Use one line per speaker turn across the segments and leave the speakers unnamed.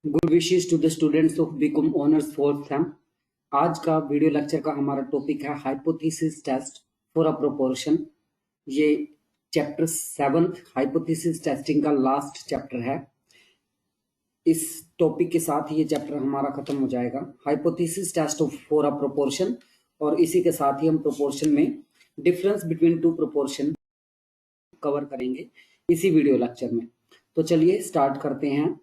Good wishes to the students of BCom honours fourth sem. आज का video lecture का हमारा टॉपिक है hypothesis test for a proportion. ये चैप्टर 7 हाइपोथेसिस टेस्टिंग का लास्ट चैप्टर है। इस टॉपिक के साथ ही ये चैप्टर हमारा खत्म हो जाएगा, hypothesis test for a proportion. और इसी के साथ ही हम प्रोपोर्शन में difference between two proportion cover करेंगे इसी वीडियो लेक्चर में। तो चलिए स्टार्ट करते हैं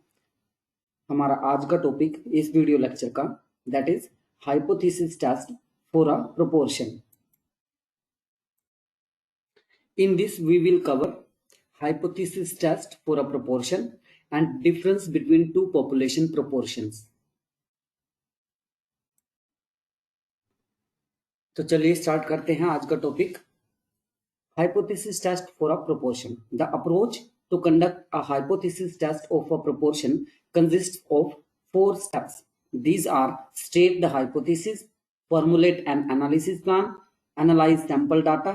हमारा आज का टॉपिक इस वीडियो लेक्चर का, that is hypothesis test for a proportion. In this we will cover hypothesis test for a proportion and difference between two population proportions। तो चलिए स्टार्ट करते हैं आज का topic, hypothesis test for a proportion। The approach to conduct a hypothesis test of a proportion consists of 4 steps। These are: state the hypothesis, formulate an analysis plan, analyze sample data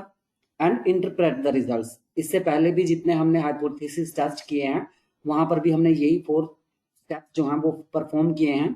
and interpret the results। इससे पहले भी जितने हमने hypothesis test किए हैं वहां पर भी हमने यही 4 स्टेप जो हैं वो परफॉर्म किए हैं।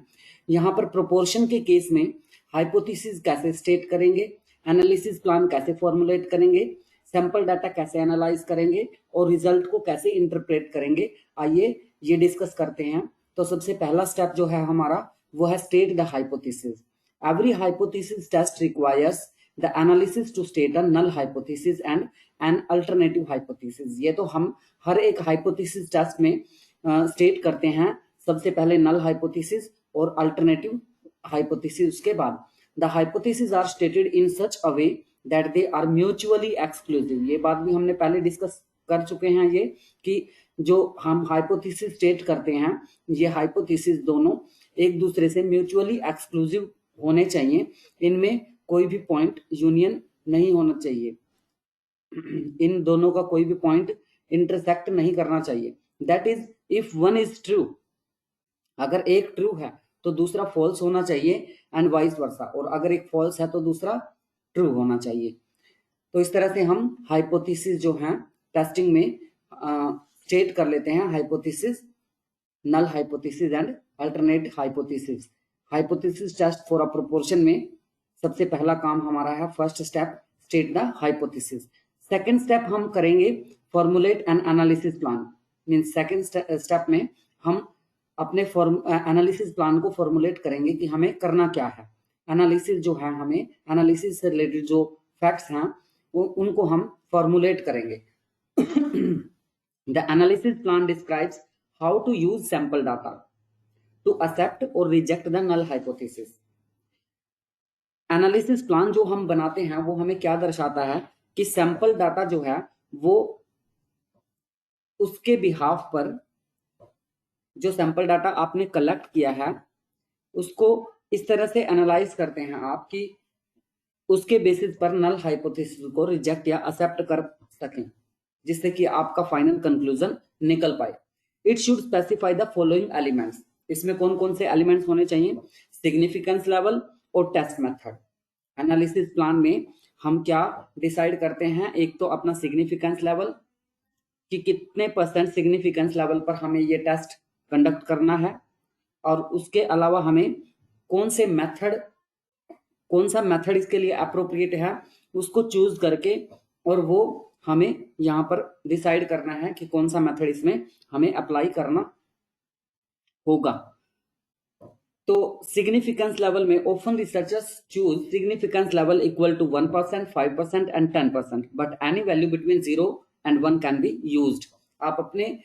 यहाँ पर प्रोपोर्शन के केस में हाइपोथेसिस कैसे स्टेट करेंगे, एनालिसिस प्लान कैसे फॉर्मुलेट करेंगे, सैंपल डाटा कैसे एनालाइज करेंगे और रिजल्ट को कैसे इंटरप्रेट करेंगे, आइए ये डिस्कस करते हैं। तो सबसे पहला स्टेप जो है हमारा वो है state the hypothesis. Every hypothesis test requires the analysis to state a null hypothesis and an alternative hypothesis. ये तो हम हर एक हाइपोथेसिस टेस्ट में स्टेट करते हैं, सबसे पहले नल हाइपोथेसिस और अल्टरनेटिव हाइपोथेसिस। उसके बाद the hypothesis are stated in such a way that they are mutually exclusive. ये बात भी हमने पहले डिस्कस कर चुके हैं ये कि जो हम हाइपोथेसिस स्टेट करते हैं ये हाइपोथेसिस दोनों एक दूसरे से म्यूचुअली एक्सक्लूसिव होने चाहिए, इनमें कोई भी पॉइंट यूनियन नहीं होना चाहिए, इन दोनों का कोई भी पॉइंट इंटरसेक्ट नहीं करना चाहिए। That is if one is true, अगर एक ट्रू है तो दूसरा फॉल्स होना चाहिए एंड वाइस वर्सा, और अगर एक फॉल्स है तो दूसरा ट्रू होना चाहिए। तो इस तरह से हम हाइपोथेसिस जो है टेस्टिंग में स्टेट कर लेते हैं, hypothesis, null hypothesis and alternate hypothesis. Hypothesis test for a proportion में सबसे पहला काम हमारा है, first step state the hypothesis. Second step हम करेंगे formulate an analysis plan. Means second step में हम अपने एनालिसिस प्लान को फॉर्मुलेट करेंगे कि हमें करना क्या है। एनालिसिस जो है, हमें एनालिसिस से रिलेटेड जो फैक्ट्स हैं वो उनको हम फॉर्मुलेट करेंगे। The analysis plan describes how to use sample data to accept और reject the null hypothesis. Analysis plan जो हम बनाते हैं वो हमें क्या दर्शाता है कि सैंपल डाटा जो है वो उसके बिहाफ पर, जो सैंपल डाटा आपने कलेक्ट किया है उसको इस तरह से एनालाइज करते हैं आप कि उसके बेसिस पर नल हाइपोथेसिस को रिजेक्ट या एक्सेप्ट कर सकें, जिससे कि आपका फाइनल कंक्लूजन निकल पाए। It should specify the following elements. इसमें कौन कौन से एलिमेंट्स होने चाहिए? सिग्निफिकेंस लेवल और टेस्ट मेथड। एनालिसिस प्लान में हम क्या डिसाइड करते हैं? एक तो अपना सिग्निफिकेंस लेवल, कि कितने परसेंट सिग्निफिकेंस लेवल पर हमें ये टेस्ट कंडक्ट करना है, और उसके अलावा हमें कौन सा मेथड इसके लिए अप्रोप्रिएट है उसको चूज करके, और वो हमें यहाँ पर डिसाइड करना है कि कौन सा मेथड इसमें हमें अप्लाई करना होगा। तो सिग्निफिकेंस लेवल में often researchers choose significance level equal to 1%, 5% and 10%, but any value between 0 and 1 can be used. आप अपने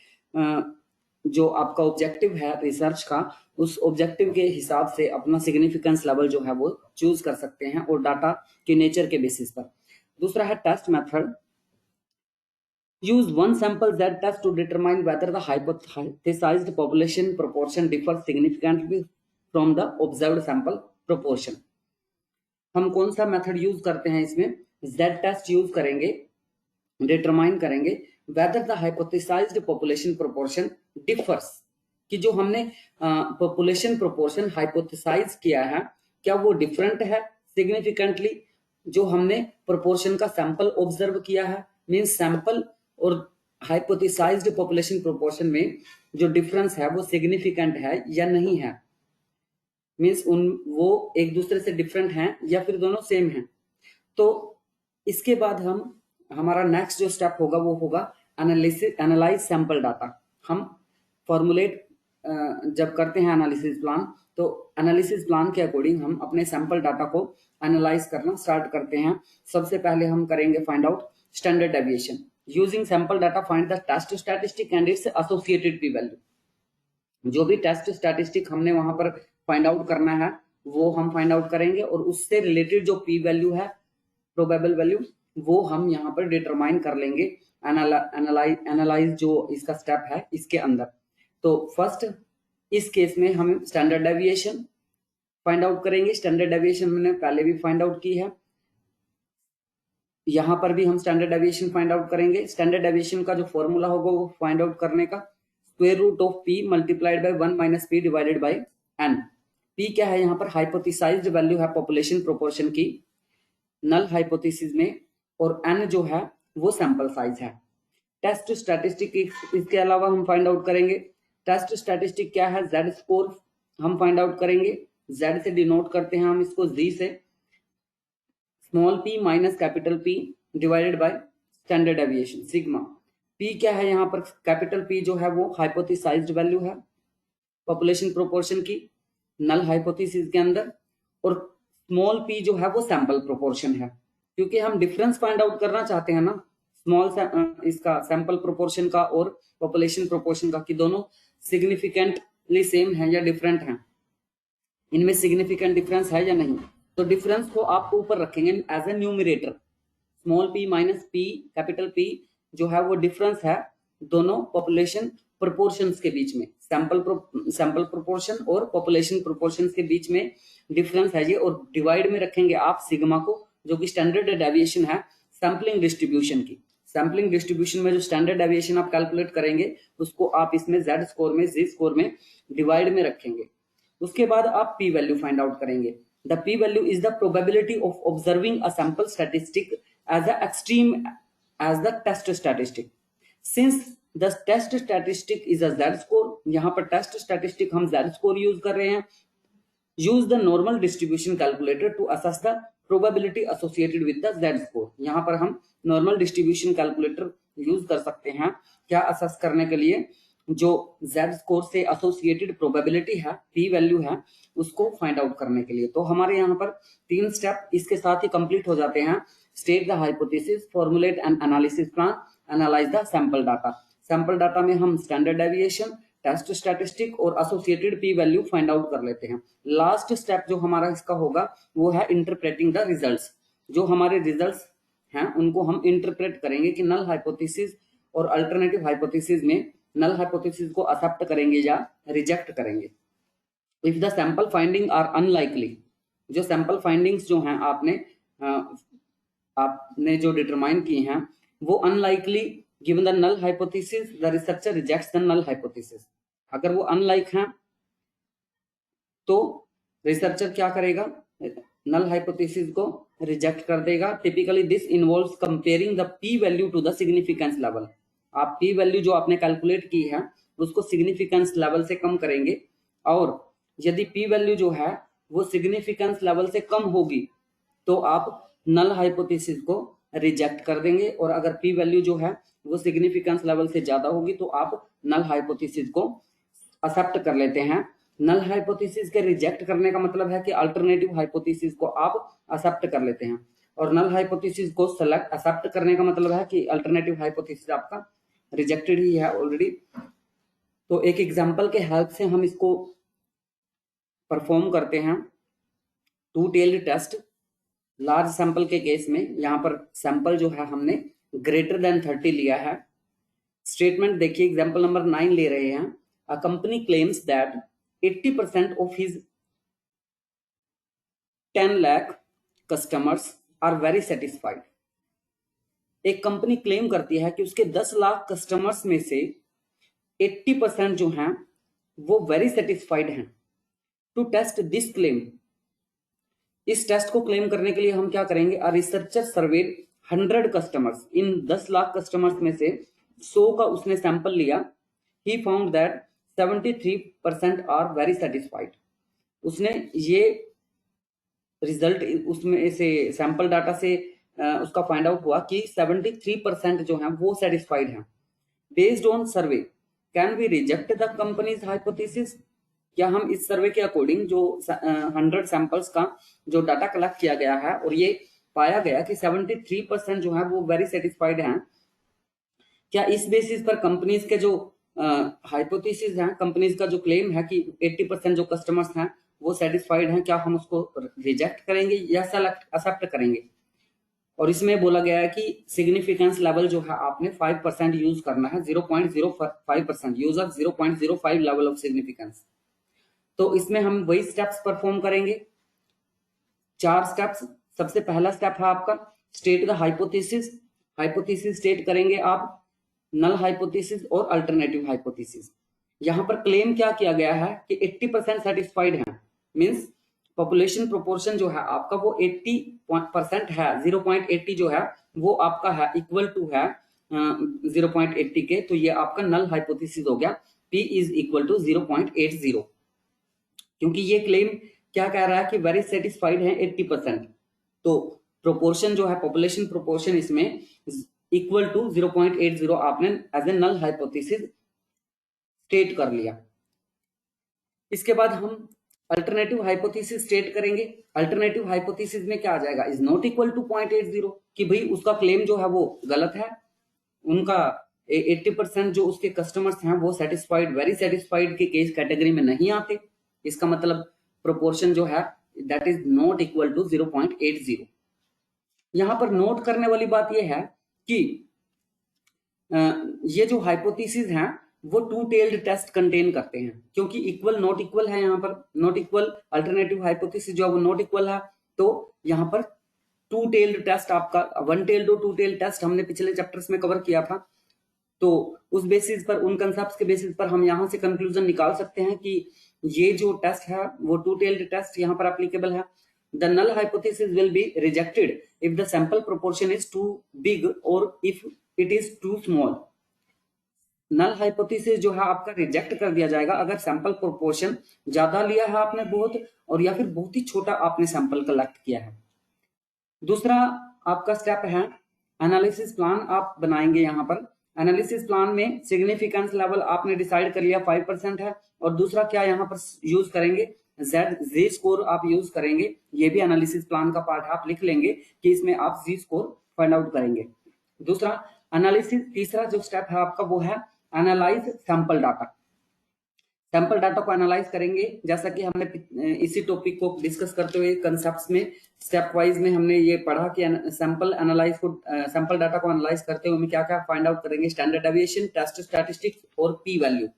जो आपका ऑब्जेक्टिव है रिसर्च का, उस ऑब्जेक्टिव के हिसाब से अपना सिग्निफिकेंस लेवल जो है वो चूज कर सकते हैं, और डाटा के नेचर के बेसिस पर। दूसरा है test method. Use one sample Z test to determine whether the hypothesized population proportion differ significantly from the observed sample proportion. हम कौन सा मेथड यूज करते हैं इसमें? Z टेस्ट यूज करेंगे, डिटरमाइन करेंगे whether the hypothesized population proportion differs, कि जो हमने पॉपुलेशन प्रोपोर्शन हाइपोथेसाइज किया है क्या वो डिफरेंट है सिग्निफिकेंटली जो हमने प्रोपोर्शन का सैंपल ऑब्जर्व किया है। मींस सैंपल और हाइपोथेसाइज्ड पॉपुलेशन प्रोपोर्शन में जो डिफरेंस है वो सिग्निफिकेंट है या नहीं है, मीन्स वो एक दूसरे से डिफरेंट हैं या फिर दोनों सेम हैं। तो इसके बाद हमारा नेक्स्ट जो स्टेप होगा वो होगा एनालाइज सैंपल डाटा। हम फॉर्मुलेट जब करते हैं एनालिसिस प्लान, तो एनालिसिस प्लान के अकॉर्डिंग हम अपने सैंपल डाटा को एनालाइज करना स्टार्ट करते हैं। सबसे पहले हम करेंगे find out standard deviation. Using sample data find the test statistic and its associated P value. जो भी टेस्ट स्टैटिस्टिक हमने वहां पर फाइंड आउट करना है वो हम फाइंड आउट करेंगे, और उससे रिलेटेड जो पी वैल्यू है, प्रोबेबल वैल्यू, वो हम यहाँ पर डिटरमाइन कर लेंगे एनालाइज जो इसका स्टेप है इसके अंदर। तो फर्स्ट इस केस में हम स्टैंडर्ड डेविएशन फाइंड आउट करेंगे। स्टैंडर्ड डेविएशन मैंने पहले भी फाइंड आउट की है, यहां पर भी हम स्टैंडर्ड डेविएशन फाइंड आउट करेंगे। स्टैंडर्ड डेविएशन का जो फॉर्मूला होगा वो फाइंड आउट करने का square root of P multiplied by 1 minus P divided by n. P क्या है यहाँ पर? हाइपोथेसाइज्ड वैल्यू है पॉपुलेशन प्रोपोर्शन की नल हाइपोथेसिस में, और एन जो है वो सैंपल साइज है। टेस्ट स्टैटिस्टिक इसके अलावा हम फाइंड आउट करेंगे। टेस्ट स्टैटिस्टिक क्या है? जेड स्कोर हम फाइंड आउट करेंगे। जेड से डिनोट करते हैं हम इसको जी से, small P minus capital P divided by standard deviation sigma. P क्या है यहाँ पर? कैपिटल पी जो है वो हाइपोथेसाइज्ड वैल्यू है पॉपुलेशन प्रोपोर्शन की नल हाइपोथेसिस के अंदर, और स्मॉल पी जो है वो सैंपल प्रोपोर्शन है। क्योंकि हम डिफरेंस फाइंड आउट करना चाहते हैं ना स्मॉल इसका सैंपल प्रोपोर्शन का और पॉपुलेशन प्रोपोर्शन का, कि दोनों सिग्निफिकेंटली सेम है या डिफरेंट हैं, इनमें सिग्निफिकेंट डिफरेंस है या नहीं। तो डिफरेंस को आप ऊपर रखेंगे as a numerator. Small P minus P capital P जो है वो डिफरेंस है दोनों पॉपुलेशन प्रोपोर्शंस के बीच में, सैंपल प्रोपोर्शन और पॉपुलेशन प्रोपोर्शन के बीच में डिफरेंस है ये, और डिवाइड में रखेंगे आप सिग्मा को, जो कि स्टैंडर्ड डेविएशन है सैंपलिंग डिस्ट्रीब्यूशन की। सैंपलिंग डिस्ट्रीब्यूशन में जो स्टैंडर्ड डेविएशन आप कैलकुलेट करेंगे उसको आप इसमें जेड स्कोर में जी स्कोर में डिवाइड में रखेंगे। उसके बाद आप पी वैल्यू फाइंड आउट करेंगे। The P value is the probability of observing a sample statistic as a extreme as the test statistic. Since the test statistic is a Z score, यहाँ पर test statistic हम Z score use कर रहे हैं। Use the normal distribution calculator to assess the probability associated with the Z score. यहाँ पर हम normal distribution calculator use कर सकते हैं क्या असेस करने के लिए, जो जेड स्कोर से एसोसिएटेड प्रोबेबिलिटी है, पी वैल्यू है, उसको फाइंड आउट करने के लिए। तो हमारे यहाँ पर 3 स्टेप इसके साथ ही कंप्लीट हो जाते हैं। State the hypothesis, formulate an analysis plan, analyse the sample data. Sample data में हम स्टैंडर्ड डेविएशन, टेस्ट स्टैटिस्टिक और associated P value find out कर लेते हैं। लास्ट स्टेप जो हमारा इसका होगा वो है इंटरप्रेटिंग द रिजल्ट्स। जो हमारे रिजल्ट्स हैं उनको हम इंटरप्रेट करेंगे कि नल हाइपोथेसिस और अल्टरनेटिव हाइपोथेसिस में नल हाइपोथेसिस को एक्सेप्ट करेंगे या रिजेक्ट करेंगे। If the sample finding are unlikely, जो सैंपल फाइंडिंग्स जो हैं आपने जो डिटरमाइन की हैं वो unlikely given the null hypothesis, the researcher rejects the null hypothesis. अगर वो अनलाइक हैं तो रिसर्चर क्या करेगा? नल हाइपोथेसिस को रिजेक्ट कर देगा। Typically this involves comparing the P value to the significance level. आप पी वैल्यू जो आपने कैलकुलेट की है उसको सिग्निफिकेंस लेवल से कम करेंगे, और यदि पी वैल्यू जो है वो सिग्निफिकेंस लेवल से कम होगी तो आप नल हाइपोथेसिस को रिजेक्ट कर देंगे, और अगर पी वैल्यू जो है वो सिग्निफिकेंस लेवल से ज्यादा होगी तो आप नल हाइपोथेसिस को एक्सेप्ट कर लेते हैं। नल हाइपोथेसिस के रिजेक्ट करने का मतलब है कि अल्टरनेटिव हाइपोथेसिस को आप एक्सेप्ट कर लेते हैं, और नल हाइपोथेसिस को सेलेक्ट एक्सेप्ट करने का मतलब है कि अल्टरनेटिव हाइपोथेसिस आपका रिजेक्टेड ही है ऑलरेडी। तो एक एग्जांपल के हेल्प से हम इसको परफॉर्म करते हैं। 2 टेल्ड टेस्ट लार्ज सैंपल के केस में यहाँ पर सैंपल जो है हमने ग्रेटर देन 30 लिया है। स्टेटमेंट देखिए, एग्जांपल नंबर 9 ले रहे हैं। A company claims that 80% of his 10 lakh customers are very satisfied. एक कंपनी क्लेम करती है कि उसके 10 लाख कस्टमर्स में से 80% जो हैं वो वेरी सेटिस्फाइड हैं। टू टेस्ट दिस क्लेम, इस टेस्ट को क्लेम करने के लिए हम क्या करेंगे? A researcher served 100 customers. In 10 lakh customers में से 100 का उसने सैंपल लिया, he found that 73% are very satisfied. उसने ये रिजल्ट उसमें से सैंपल डाटा से उसका फाइंड आउट हुआ कि 73% जो है वो सेटिस्फाइड हैं. Based on survey can we reject the company's hypothesis? क्या हम इस सर्वे के अकॉर्डिंग जो 100 सैंपल्स का जो डाटा कलेक्ट किया गया है और ये पाया गया कि 73% जो है वो वेरी सेटिस्फाइड हैं, क्या इस बेसिस पर कंपनीज के जो हाइपोथेसिस हैं, कंपनीज का जो क्लेम है कि 80% जो कस्टमर्स हैं वो सेटिस्फाइड हैं, क्या हम उसको रिजेक्ट करेंगे या एक्सेप्ट करेंगे? और इसमें बोला गया है कि सिग्निफिकेंस लेवल जो है आपने 5% यूज करना है, 0.05% use of 0.05 level of significance. तो इसमें हम वही स्टेप्स परफॉर्म करेंगे, 4 स्टेप्स. सबसे पहला स्टेप है आपका state the hypothesis. Hypothesis state करेंगे आप, नल हाइपोथेसिस और अल्टरनेटिव हाइपोथेसिस. यहां पर क्लेम क्या किया गया है कि 80% सेटिस्फाइड है, मींस पॉपुलेशन प्रोपोर्शन जो है आपका वो 80% है. 0.80 जो है वो आपका है इक्वल टू है 0.80 के, तो ये आपका नल हाइपोथेसिस हो गया. P इज इक्वल टू 0.80, क्योंकि ये क्लेम क्या कह रहा है कि वेरी सेटिस्फाइड है 80%. तो प्रोपोर्शन जो है पॉपुलेशन प्रोपोर्शन इसमें इक्वल टू 0.80 आपने as a null hypothesis state कर लिया. इसके बाद हम अल्टरनेटिव हाइपोथेसिस स्टेट करेंगे. अल्टरनेटिव हाइपोथेसिस में क्या आ जाएगा, इज नॉट इक्वल टू 0.80, कि भाई उसका क्लेम जो है वो गलत है, उनका 80% जो उसके कस्टमर्स हैं वो सेटिस्फाइड वेरी सेटिस्फाइड के केस कैटेगरी में नहीं आते. इसका मतलब प्रोपोर्शन जो है that is not equal to 0.80. यहां पर नोट करने वाली बात यह है कि ये जो हाइपोथेसिस हैं वो टू टेल्ड टेस्ट कंटेन करते हैं, क्योंकि इक्वल नॉट इक्वल है. यहाँ पर नॉट इक्वल अल्टरनेटिव हाइपोथेसिस जो है वो नॉट इक्वल है, तो यहाँ पर टू टेल्ड टेस्ट आपका, वन टेल्ड और टू टेल्ड टेस्ट हमने पिछले चैप्टर्स में कवर किया था. तो उस बेसिस पर, उन कंसेप्ट्स के बेसिस पर हम यहाँ से कंक्लूजन निकाल सकते हैं कि ये जो टेस्ट है वो टू टेल्ड टेस्ट यहाँ पर एप्लीकेबल है. The null hypothesis will be rejected if the sample proportion is too big or if it is too small. Null hypothesis जो है आपका रिजेक्ट कर दिया जाएगा अगर सैंपल प्रोपोर्शन ज्यादा लिया है आपने बहुत, और या फिर बहुत ही छोटा आपने सैंपल कलेक्ट किया है. दूसरा आपका स्टेप है एनालिसिस प्लान आप बनाएंगे. यहाँ पर एनालिसिस प्लान में सिग्निफिकेंस लेवल आपने डिसाइड कर लिया 5% है, और दूसरा क्या यहाँ पर यूज करेंगे, Z स्कोर आप यूज करेंगे. ये भी एनालिसिस प्लान का पार्ट है, आप लिख लेंगे कि इसमें आप Z स्कोर फाइंड आउट करेंगे. दूसरा एनालिसिस, तीसरा जो स्टेप है आपका वो है analyse sample data. Sample data को एनालाइज करेंगे, जैसा कि हमने इसी टॉपिक को डिस्कस करते हुए कंसेप्ट्स में स्टेप वाइज में हमने ये पढ़ा कि सैंपल डाटा को एनालाइज करते हुए हमें क्या क्या फाइंड आउट करेंगे, स्टैंडर्ड डेविएशन, टेस्ट स्टैटिस्टिक्स और पी वैल्यू.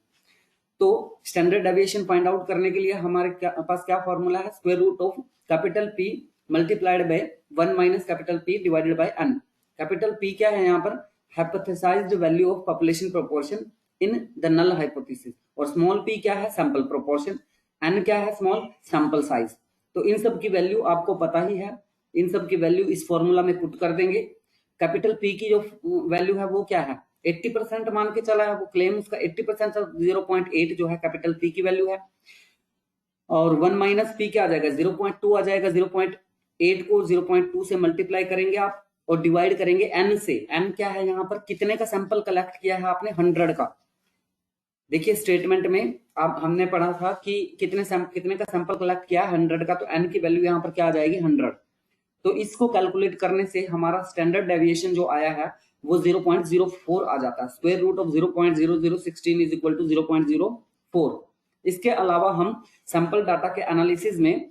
तो स्टैंडर्ड डेविएशन फाइंड आउट करने के लिए हमारे पास क्या फॉर्मूला है, square root of capital P multiplied by 1 minus capital P divided by n. Capital P क्या है यहाँ पर, हाइपोथेसाइज्ड value of population proportion in the null hypothesis, और स्मॉल p क्या है, सैंपल प्रोपोर्शन, n क्या है, स्मॉल सैंपल साइज. तो इन सब की वैल्यू आपको पता ही है, इन सब की वैल्यू इस फॉर्मूला में पुट कर देंगे. कैपिटल P की जो वैल्यू है वो क्या है, 80% मान के चला है, वो क्लेम उसका 80% 0.8 जो है कैपिटल P की वैल्यू है, और 1 माइनस P क्या आ जाएगा, 0.2 आ जाएगा. 0.8 को 0.2 से मल्टीप्लाई करेंगे आप और डिवाइड करेंगे n से. n क्या है यहाँ पर, कितने का सैंपल कलेक्ट किया है आपने, 100 का. देखिए स्टेटमेंट में अब हमने पढ़ा था कि कितने का सैंपल कलेक्ट किया है, 100 का, तो n की वैल्यू यहाँ पर क्या आ जाएगी, 100. तो इसको कैलकुलेट करने से हमारा स्टैंडर्ड डेविएशन जो आया है वो 0.04 आ जाता है. Square root of 0.0016 is equal to 0.04. इसके अलावा हम सैंपल डाटा के एनालिसिस में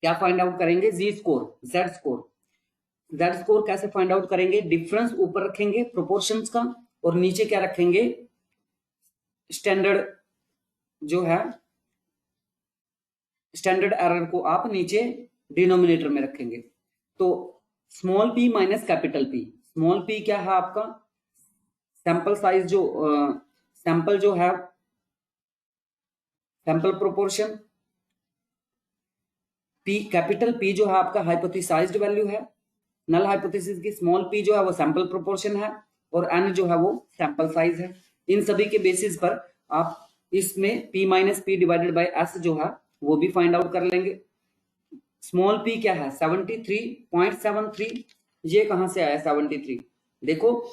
क्या फाइंड आउट करेंगे, Z स्कोर. Z स्कोर कैसे फाइंड आउट करेंगे, डिफरेंस ऊपर रखेंगे प्रोपोर्शंस का, और नीचे क्या रखेंगे, स्टैंडर्ड जो है स्टैंडर्ड एरर को आप नीचे डिनोमिनेटर में रखेंगे. तो small p minus capital P. Small p क्या है आपका, सैंपल साइज जो है sample proportion. P capital P जो है आपका हाइपोथेसाइज्ड वैल्यू है नल हाइपोथेसिस की. स्मॉल p जो है वो सैंपल प्रोपोर्शन है, और n जो है वो सैंपल साइज है. इन सभी के बेसिस पर आप इसमें p minus P divided by S जो है वो भी फाइंड आउट कर लेंगे। स्मॉल p क्या है 73.73, ये कहां से आया 73? देखो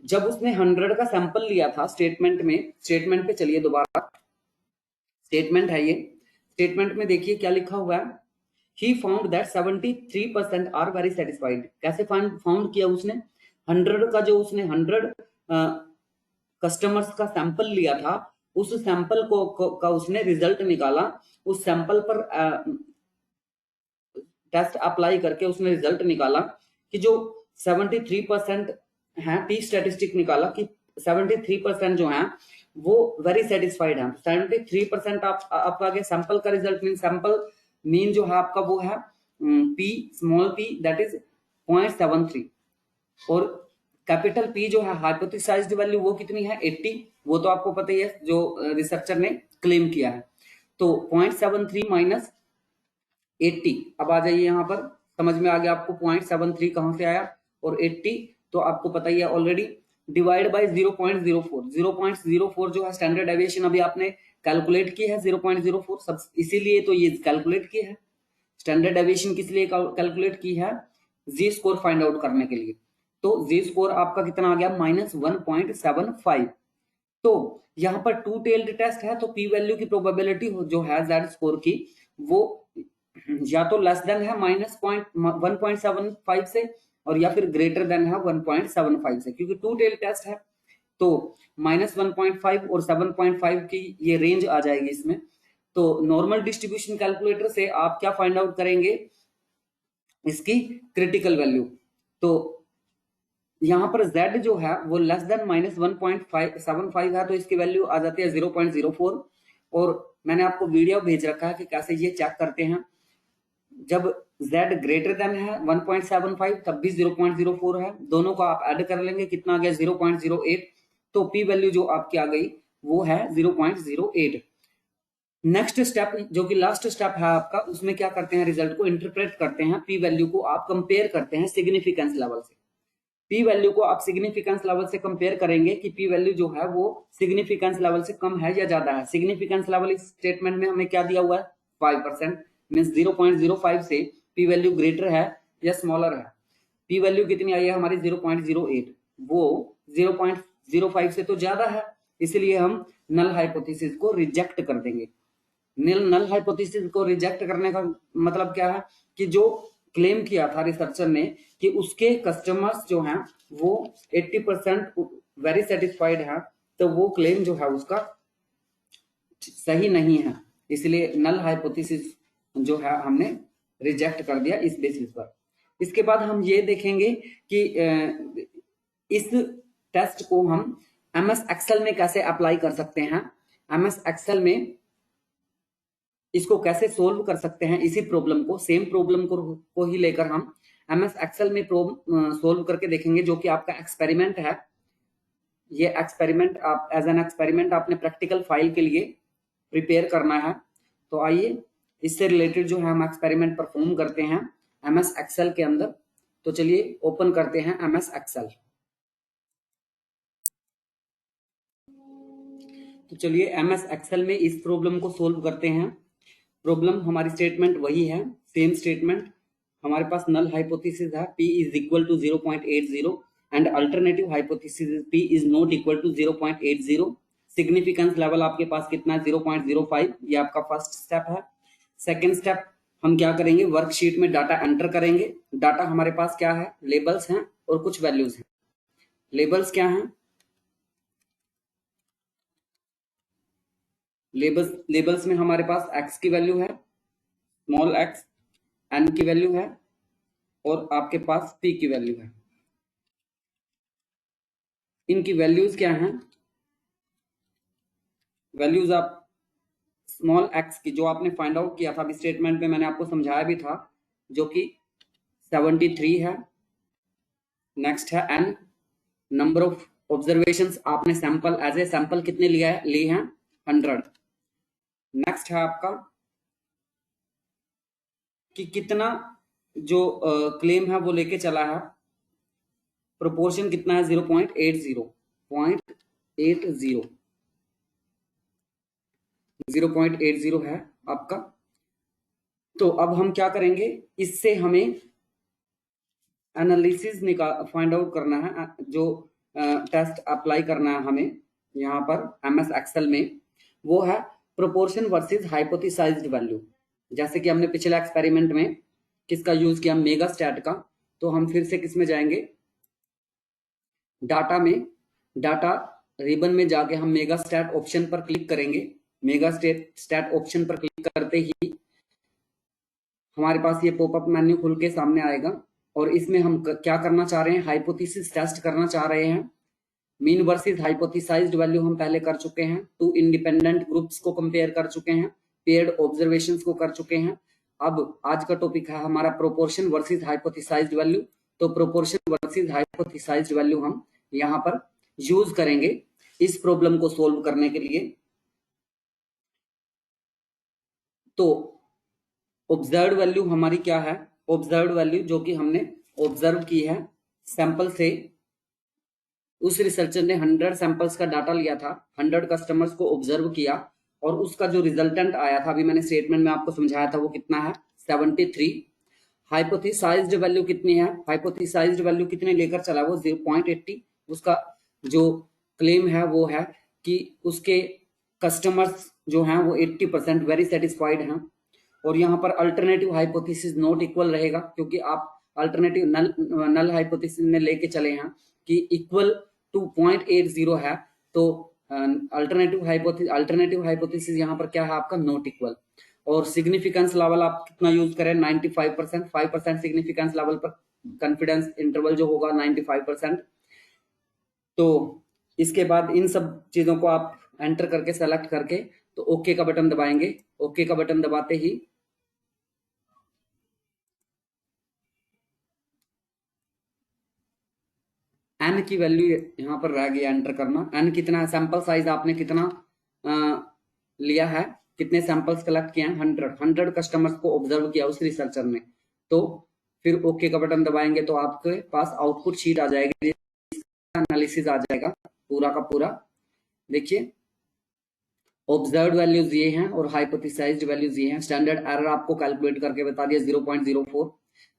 जब उसने 100 का सैंपल लिया था स्टेटमेंट में, स्टेटमेंट पे चलिए दोबारा, स्टेटमेंट है ये, स्टेटमेंट में देखिए क्या लिखा हुआ है, he found that 73% are very satisfied. कैसे फाउंड किया उसने? 100 का जो उसने 100 कस्टमर्स का सैंपल लिया था, उस सैंपल का उसने रिजल्ट निकाला, उस सैंपल पर टेस्ट अप्लाई करके उसने रिजल्ट निकाला कि जो 73% है, टी स्टैटिस्टिक निकाला कि 73% जो है वो वेरी सेटिस्फाइड है। 73% आपका आगे सैंपल का रिजल्ट मीन, सैंपल मीन जो है आपका वो है p small p that is 0.73, और कैपिटल P जो है हाइपोथेसाइज्ड वैल्यू वो कितनी है 80, वो तो आपको पता ही है जो रिसर्चर ने क्लेम किया है। तो 0.73 माइनस 80, अब आ जाइए यहाँ पर, समझ में आ गया आपको 0.73 कहां से आया, और 80 तो आपको पता ही है ऑलरेडी, डिवाइड बाय 0.04, 0.04 जो है स्टैंडर्ड डेविएशन अभी आपने कैलकुलेट की है 0.04, सब इसीलिए तो ये कैलकुलेट की है। स्टैंडर्ड डेविएशन किस लिए कैलकुलेट की है? जी स्कोर फाइंड आउट करने के लिए। तो जी स्कोर आपका कितना आ गया -1.75। तो यहाँ पर टू टेल्ड टेस्ट है, तो पी वैल्यू की प्रोबेबिलिटी जो है जेड स्कोर की वो या तो लेस देन है -1.75 से, और या फिर ग्रेटर देन है 1.75 से, क्योंकि टू टेल टेस्ट है तो -1.5 और 7.5 की ये रेंज आ जाएगी इसमें। तो नॉर्मल डिस्ट्रीब्यूशन कैलकुलेटर से आप क्या फाइंड आउट करेंगे? इसकी क्रिटिकल वैल्यू। तो यहाँ पर z जो है वो लेस देन -1.75 है, तो इसकी वैल्यू आ जाती है 0.04, और मैंने आपको वीडियो भेज रखा है कि कैसे ये चेक करते हैं। जब z ग्रेटर देन है 1.75 तब भी 0.04 है, दोनों को आप ऐड कर लेंगे, कितना आ गया 0.08, तो p वैल्यू जो आपकी आ गई वो है 0.08। नेक्स्ट स्टेप जो कि लास्ट स्टेप है आपका, उसमें क्या करते हैं, रिजल्ट को इंटरप्रेट करते हैं, p वैल्यू को आप कंपेयर करते हैं सिग्निफिकेंस लेवल से। p वैल्यू को आप सिग्निफिकेंस लेवल से कंपेयर करेंगे कि p वैल्यू जो है वो सिग्निफिकेंस लेवल से कम है या ज्यादा है। सिग्निफिकेंस लेवल इस स्टेटमेंट में हमें क्या दिया हुआ है 5%, मींस 0.05 से p वैल्यू ग्रेटर है या स्मॉलर है। p वैल्यू कितनी आई है हमारी 0.08, वो 0.05 से तो ज्यादा है, इसलिए हम नल हाइपोथेसिस को रिजेक्ट कर देंगे। नल हाइपोथेसिस को रिजेक्ट करने का मतलब क्या है कि जो क्लेम किया था रिसर्चर ने कि उसके कस्टमर्स जो हैं वो 80% वेरी सेटिस्फाइड है, तो वो क्लेम जो है उसका सही नहीं है, इसलिए नल हाइपोथेसिस जो है हमने रिजेक्ट कर दिया इस बेसिस पर। इसके बाद हम ये देखेंगे कि इस टेस्ट को हम एमएस एक्सेल में कैसे अप्लाई कर सकते हैं, एमएस एक्सेल में इसको कैसे सोल्व कर सकते हैं, इसी प्रॉब्लम को, सेम प्रॉब्लम को ही लेकर हम एमएस एक्सेल में सोल्व करके देखेंगे, जो कि आपका एक्सपेरिमेंट है। ये एक्सपेरिमेंट आप एज एन एक्सपेरिमेंट आपने प्रैक्टिकल फाइल के लिए प्रिपेयर करना है। तो आइए इससे रिलेटेड जो है हम एक्सपेरिमेंट परफॉर्म करते हैं एमएस एक्सेल के अंदर। तो चलिए ओपन करते हैं एमएस एक्सेल। तो चलिए एमएस एक्सेल में इस प्रॉब्लम को सोल्व करते हैं। प्रॉब्लम हमारी स्टेटमेंट वही है, सेम स्टेटमेंट। हमारे पास नल हाइपोथेसिस है p is equal to 0.80 and alternative hypothesis p is not equal to 0.80। Significance level आपके पास कितना है 0.05, ये आपका फर्स्ट स्टेप है। सेकेंड स्टेप हम क्या करेंगे, वर्कशीट में डाटा एंटर करेंगे। डाटा हमारे पास क्या है, लेबल्स हैं और कुछ वैल्यूज हैं। लेबल्स क्या हैं, लेबल्स में हमारे पास x की वैल्यू है, स्मॉल x, n की वैल्यू है, और आपके पास p की वैल्यू है। इनकी वैल्यूज क्या हैं, वैल्यूज आप स्मॉल x की जो आपने फाइंड आउट किया था अभी स्टेटमेंट में, मैंने आपको समझाया भी था, जो कि 73 है। नेक्स्ट है n, नंबर ऑफ ऑब्जर्वेशंस आपने सैंपल एज ए सैंपल कितने लिए हैं 100। नेक्स्ट है आपका कि कितना जो क्लेम है वो लेके चला है, प्रोपोर्शन कितना है 0.80, 0.80 है आपका। तो अब हम क्या करेंगे, इससे हमें एनालिसिस फाइंड आउट करना है, जो टेस्ट अप्लाई करना है हमें यहाँ पर MS एक्सेल में, वो है प्रोपोर्शन वर्सेस हाइपोथेसाइज्ड वैल्यू। जैसे कि हमने पिछले एक्सपेरिमेंट में किसका यूज किया, मेगा स्टैट का। तो हम फिर से किस में जाएंगे, डाटा में, डाटा रिबन में जाके हम मेगा स्टैट ऑप्शन पर क्लिक करेंगे। मेगा स्टैट ऑप्शन पर क्लिक करते ही हमारे पास ये पॉपअप मेन्यू खुल के सामने आएगा, और इसमें हम क्या करना चाह रहे हैं, हाइपोथेसिस टेस्ट करना चाह रहे हैं। मीन वर्सेस हाइपोथेसाइज्ड वैल्यू हम पहले कर चुके हैं, 2 इंडिपेंडेंट ग्रुप्स को कंपेयर कर चुके हैं, पेयर्ड ऑब्जर्वेशंस को कर चुके हैं। अब आज का टॉपिक है हमारा प्रोपोर्शन वर्सेस हाइपोथेसाइज्ड वैल्यू। तो प्रोपोर्शन वर्सेस हाइपोथेसाइज्ड वैल्यू हम यहाँ पर यूज करेंगे इस प्रॉब्लम को सोल्व करने के लिए। तो ऑब्जर्व वैल्यू हमारी क्या है, ऑब्जर्व वैल्यू जो कि हमने ऑब्जर्व की है सैंपल से। उस रिसर्चर ने 100 सैंपल्स का डाटा लिया था, 100 कस्टमर्स को ऑब्जर्व किया, और उसका जो रिजल्टेंट आया था, अभी मैंने स्टेटमेंट में आपको समझाया था, वो कितना है, 73। हाइपोथेसाइज्ड वैल्यू कितनी है, हाइपोथेसाइज्ड वैल्यू कितने लेकर चला, वो 0.80। उसका जो क्लेम है वो है कि उसके कस्टमर्स जो हैं वो 80% वेरी सेटिस्फाइड हैं। और यहाँ पर अल्टरनेटिव हाइपोथेसिस नॉट इक्वल रहेगा, क्योंकि आप अल्टरनेटिव नल हाइपोथेसिस में लेके चले हैं कि इक्वल टू 0.80 है। तो अल्टरनेटिव हाइपोथेसिस यहाँ पर क्या है आपका, नॉट इक्वल। और सिग्निफिकेंस लेवल आप कितना यूज करें, 95%, 5% सिग्निफिकेंस लेवल पर कॉन्फिडेंस इंटरवल जो होगा 95%। तो इसके बाद इन सब चीजों को आप एंटर करके सेलेक्ट करके तो ओके का बटन दबाएंगे। ओके का बटन दबाते ही एन की वैल्यू यहाँ पर रह गया एंटर करना। एन कितना है, सैंपल साइज आपने कितना लिया है, कितने सैंपल्स कलेक्ट किए हैं, 100 कस्टमर्स को ऑब्जर्व किया उस रिसर्चर ने। तो फिर ओके का बटन दबाएंगे तो आपके पास आउटपुट शीट आ जाएगी, एनालिसिस आ जाएगा पूरा का पूरा। देखिए ऑब्जर्व वैल्यूज ये हैं और हाइपोथेसाइज्ड वैल्यूज ये हैं। स्टैंडर्ड एरर आपको कैलकुलेट करके बता दिया 0.04,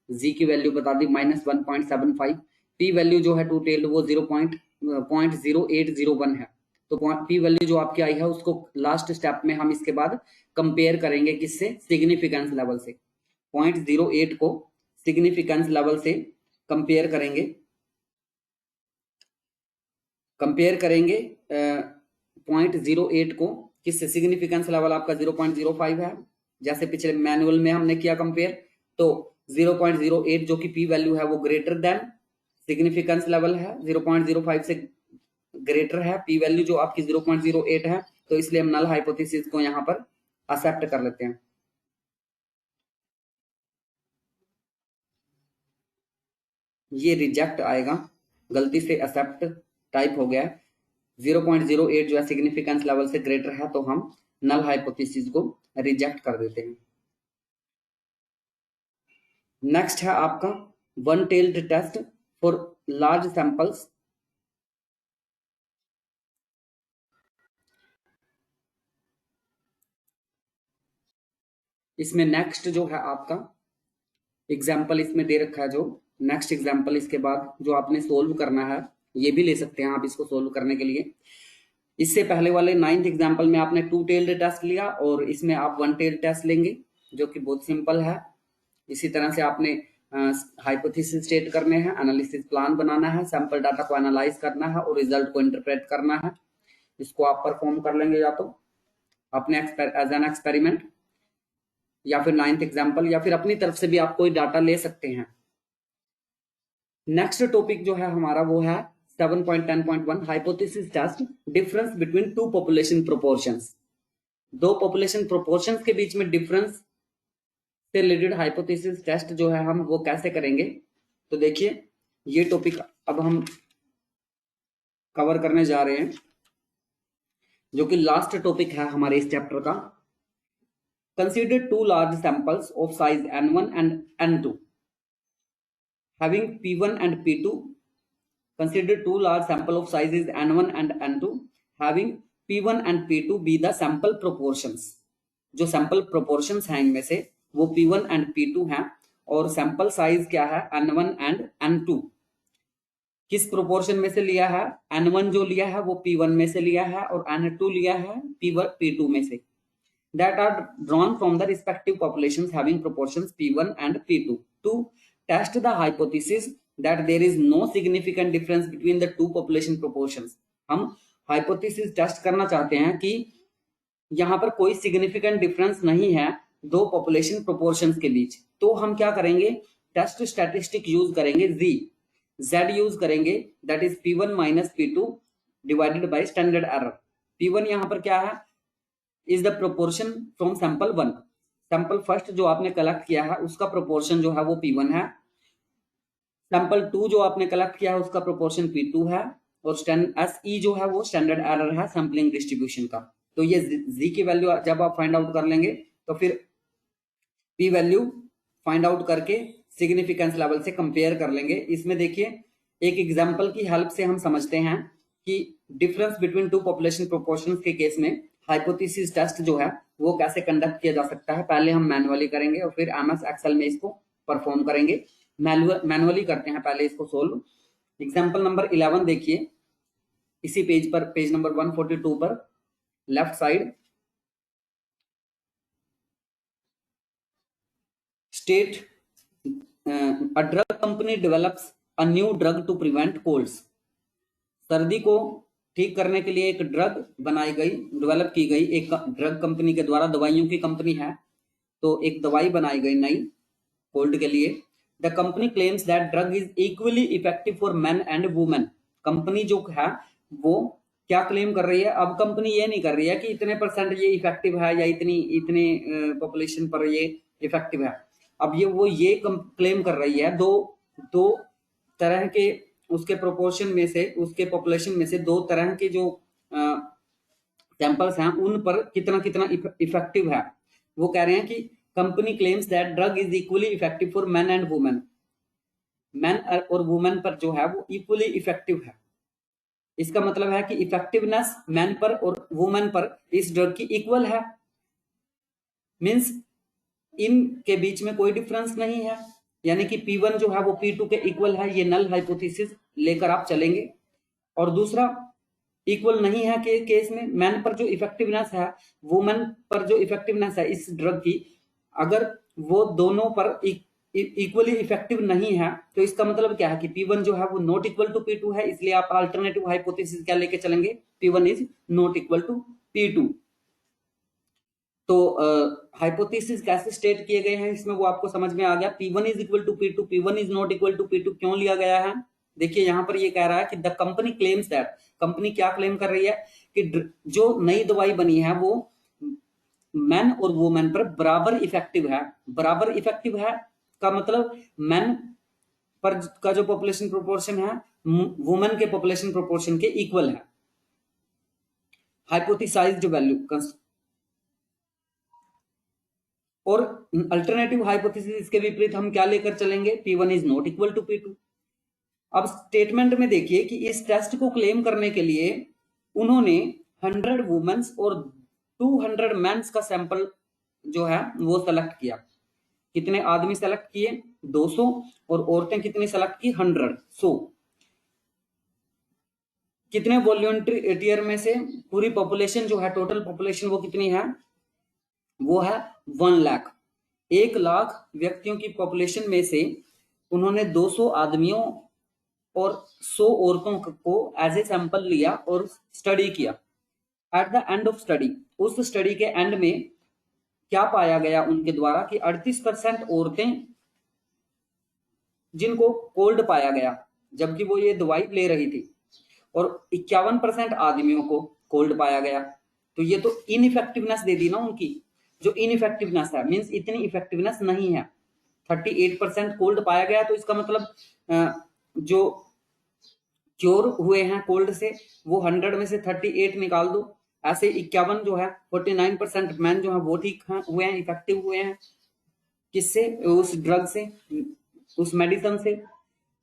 जी की वैल्यू बता दी -1.75, पी वैल्यू जो है टू टेल्ड वो 0.0801 है। तो पी वैल्यू जो आपकी आई है उसको लास्ट स्टेप में हम इसके बाद कंपेयर करेंगे किससे, सिग्निफिकेंस लेवल से। 0.08 को सिग्निफिकेंस लेवल से कंपेयर करेंगे, 0.08 को किससे, सिग्निफिकेंस लेवल आपका 0.05 है, जैसे पिछले मैनुअल में हमने किया कंपेयर। तो 0.08 जो कि पी वैल्यू है वो ग्रेटर देन सिग्निफिकेंस लेवल है, 0.05 से ग्रेटर है पी वैल्यू जो आपकी 0.08 है। तो इसलिए हम नल हाइपोथेसिस को यहाँ पर एक्सेप्ट कर लेते हैं। ये रिजेक्ट आएगा, गलती से एक्सेप्ट टाइप हो गया है। 0.08 जो है सिग्निफिकेंस लेवल से ग्रेटर है, तो हम नल हाइपोथेसिस को रिजेक्ट कर देते हैं। नेक्स्ट है आपका one tailed test for large samples. इसमें नेक्स्ट जो है आपका एग्जाम्पल इसमें दे रखा है, जो नेक्स्ट एग्जाम्पल इसके बाद जो आपने सोल्व करना है, ये भी ले सकते हैं आप इसको सोल्व करने के लिए। इससे पहले वाले 9th एग्जाम्पल में आपने 2 टेल्ड टेस्ट लिया और इसमें आप 1 टेल्ड टेस्ट लेंगे, जो कि बहुत सिंपल है। इसी तरह से आपने हाइपोथेसिस स्टेट करने हैं, एनालिसिस प्लान बनाना है, सैंपल डाटा को एनालाइज करना है और रिजल्ट को इंटरप्रेट करना है। इसको आप परफॉर्म कर लेंगे या तो अपने एज एन एक्सपेरिमेंट, या फिर 9th एग्जाम्पल, या फिर अपनी तरफ से भी आप कोई डाटा ले सकते हैं। नेक्स्ट टॉपिक जो है हमारा वो है 7.10.1 hypothesis test, difference between two population proportions. दो पॉपुलेशन प्रोपोर्शंस के बीच में डिफरेंस से रिलेटेड हाइपोथेसिस टेस्ट जो है हम वो कैसे करेंगे। तो देखिए ये टॉपिक अब हम कवर करने जा रहे हैं, जो कि लास्ट टॉपिक है हमारे इस चैप्टर का। Consider two large samples of size n1 and n2 having p1 and p2. Consider two large sample of sizes n1 and n2 having P1 and P2 be the sample proportions। जो sample proportions हैं इनमें से वो P1 and P2 हैं और sample size क्या है N1 and N2। किस प्रोपोर्शन में से लिया है? N1 जो लिया है वो P1 में से लिया है और N2 लिया है P2 में से। That are drawn from the respective populations having proportions P1 and P2 to test the hypothesis that there is no significant difference between the two population proportions। हम हाइपोथेसिस टेस्ट करना चाहते हैं कि यहां पर कोई सिग्निफिकेंट डिफरेंस नहीं है दो पॉपुलेशन प्रोपोर्शंस के बीच। तो हम क्या करेंगे? टेस्ट स्टैटिस्टिक यूज करेंगे, जेड यूज करेंगे, that is P1 minus P2 divided by standard error. P1 यहां पर क्या है? Is the proportion from sample 1। Sample first जो आपने कलेक्ट किया है उसका प्रोपोर्शन जो है वो P1 है। सैंपल 2 जो आपने कलेक्ट किया है उसका प्रोपोर्शन P2 है और SE जो है वो स्टैंडर्ड एरर है सैंपलिंग डिस्ट्रीब्यूशन का। तो ये जी की वैल्यू जब आप फाइंड आउट कर लेंगे तो फिर पी वैल्यू फाइंड आउट करके सिग्निफिकेंस लेवल से कंपेयर कर लेंगे। इसमें देखिए एक एग्जांपल की हेल्प से हम समझते हैं कि difference between two population proportions के केस में हाइपोथेसिस टेस्ट जो है वो कैसे कंडक्ट किया जा सकता है। पहले हम मैनुअली करेंगे और फिर MS एक्सेल में इसको परफॉर्म करेंगे। मैनुअली करते हैं पहले इसको सोल्व। एग्जाम्पल नंबर 11 देखिए इसी पेज पर, पेज नंबर 142 पर left side, state a drug company develops a new drug to prevent colds. सर्दी को ठीक करने के लिए एक ड्रग बनाई गई, डेवलप की गई एक ड्रग कंपनी के द्वारा। दवाइयों की कंपनी है तो एक दवाई बनाई गई नई कोल्ड के लिए। The company claims that drug is equally effective for main and women. Company जो है वो क्या क्लेम कर रही है? अब कंपनी ये नहीं कर रही है कि इतने % ये इफेक्टिव है या इतने पॉपुलेशन पर ये इफेक्टिव है। अब ये क्लेम कर रही है दो तरह के उसके प्रोपोर्शन में से, उसके पॉपुलेशन में से दो तरह के जो सैंपल्स हैं उन पर कितना कितना इफेक्टिव है। वो कह रहे हैं कि company claims that drug is equally effective for man and women. Man और वुमेन पर जो है वो इक्वली इफेक्टिव है। इसका मतलब है कि इफेक्टिवनेस मैन पर और वुमेन पर इस ड्रग की इक्वल है। मींस इनके बीच में कोई डिफरेंस नहीं है, यानी कि P1 जो है वो P2 के इक्वल है। ये नल हाइपोथेसिस लेकर आप चलेंगे। और दूसरा इक्वल नहीं है के केस में मैन पर जो इफेक्टिवनेस है, वुमेन पर जो इफेक्टिवनेस है इस ड्रग की, अगर वो दोनों पर इक्वली इफेक्टिव नहीं है तो इसका मतलब क्या है कि P1 जो है वो नॉट इक्वल टू P2 है। इसलिए आप अल्टरनेटिव हाइपोथेसिस क्या लेके चलेंगे? P1 is not equal to P2। तो हाइपोथेसिस कैसे स्टेट किए गए हैं इसमें वो आपको समझ में आ गया। P1 is equal to P2, P1 is not equal to P2 क्यों लिया गया है? देखिए यहां पर ये कह रहा है कि the company claims that, company क्या क्लेम कर रही है कि जो नई दवाई बनी है वो मैन और वुमेन पर बराबर इफेक्टिव है। बराबर इफेक्टिव है का मतलब मैन पर का जो पॉपुलेशन प्रोपोर्शन है वुमेन के पॉपुलेशन प्रोपोर्शन के इक्वल है। हाइपोथेसाइज्ड वैल्यू और अल्टरनेटिव हाइपोथेसिस इसके विपरीत हम क्या लेकर चलेंगे? P1 is not equal to P2। अब स्टेटमेंट में देखिए कि इस टेस्ट को क्लेम करने के लिए उन्होंने 100 वुमेन्स और 200 मेंस का सैंपल जो है वो सेलेक्ट किया। कितने आदमी सेलेक्ट किए? 200 और औरतें कितनी सेलेक्ट की? 100। कितने वॉलंटियर में से पूरी पॉपुलेशन जो है, टोटल पॉपुलेशन वो कितनी है? वो है 1 लाख। 1 लाख व्यक्तियों की पॉपुलेशन में से उन्होंने 200 आदमियों और 100 औरतों को एज ए सैंपल लिया और स्टडी किया। At the end of study, उस स्टडी के एंड में क्या पाया गया उनके द्वारा कि 38% औरतें जिनको कोल्ड पाया गया जबकि वो ये दवाई ले रही थी, और 51% आदमियों को कोल्ड पाया गया। तो ये तो इनइफेक्टिवनेस दे दी ना उनकी। जो इनइफेक्टिवनेस है मींस इतनी इफेक्टिवनेस नहीं है। 38% कोल्ड पाया गया तो इसका मतलब जो क्योर हुए हैं कोल्ड से वो 100 में से 38 निकाल दो। ऐसे 51 जो है 49% मैन जो है वो ठीक हुए हैं, इफेक्टिव हुए हैं। किससे? उस ड्रग से, उस मेडिसिन से।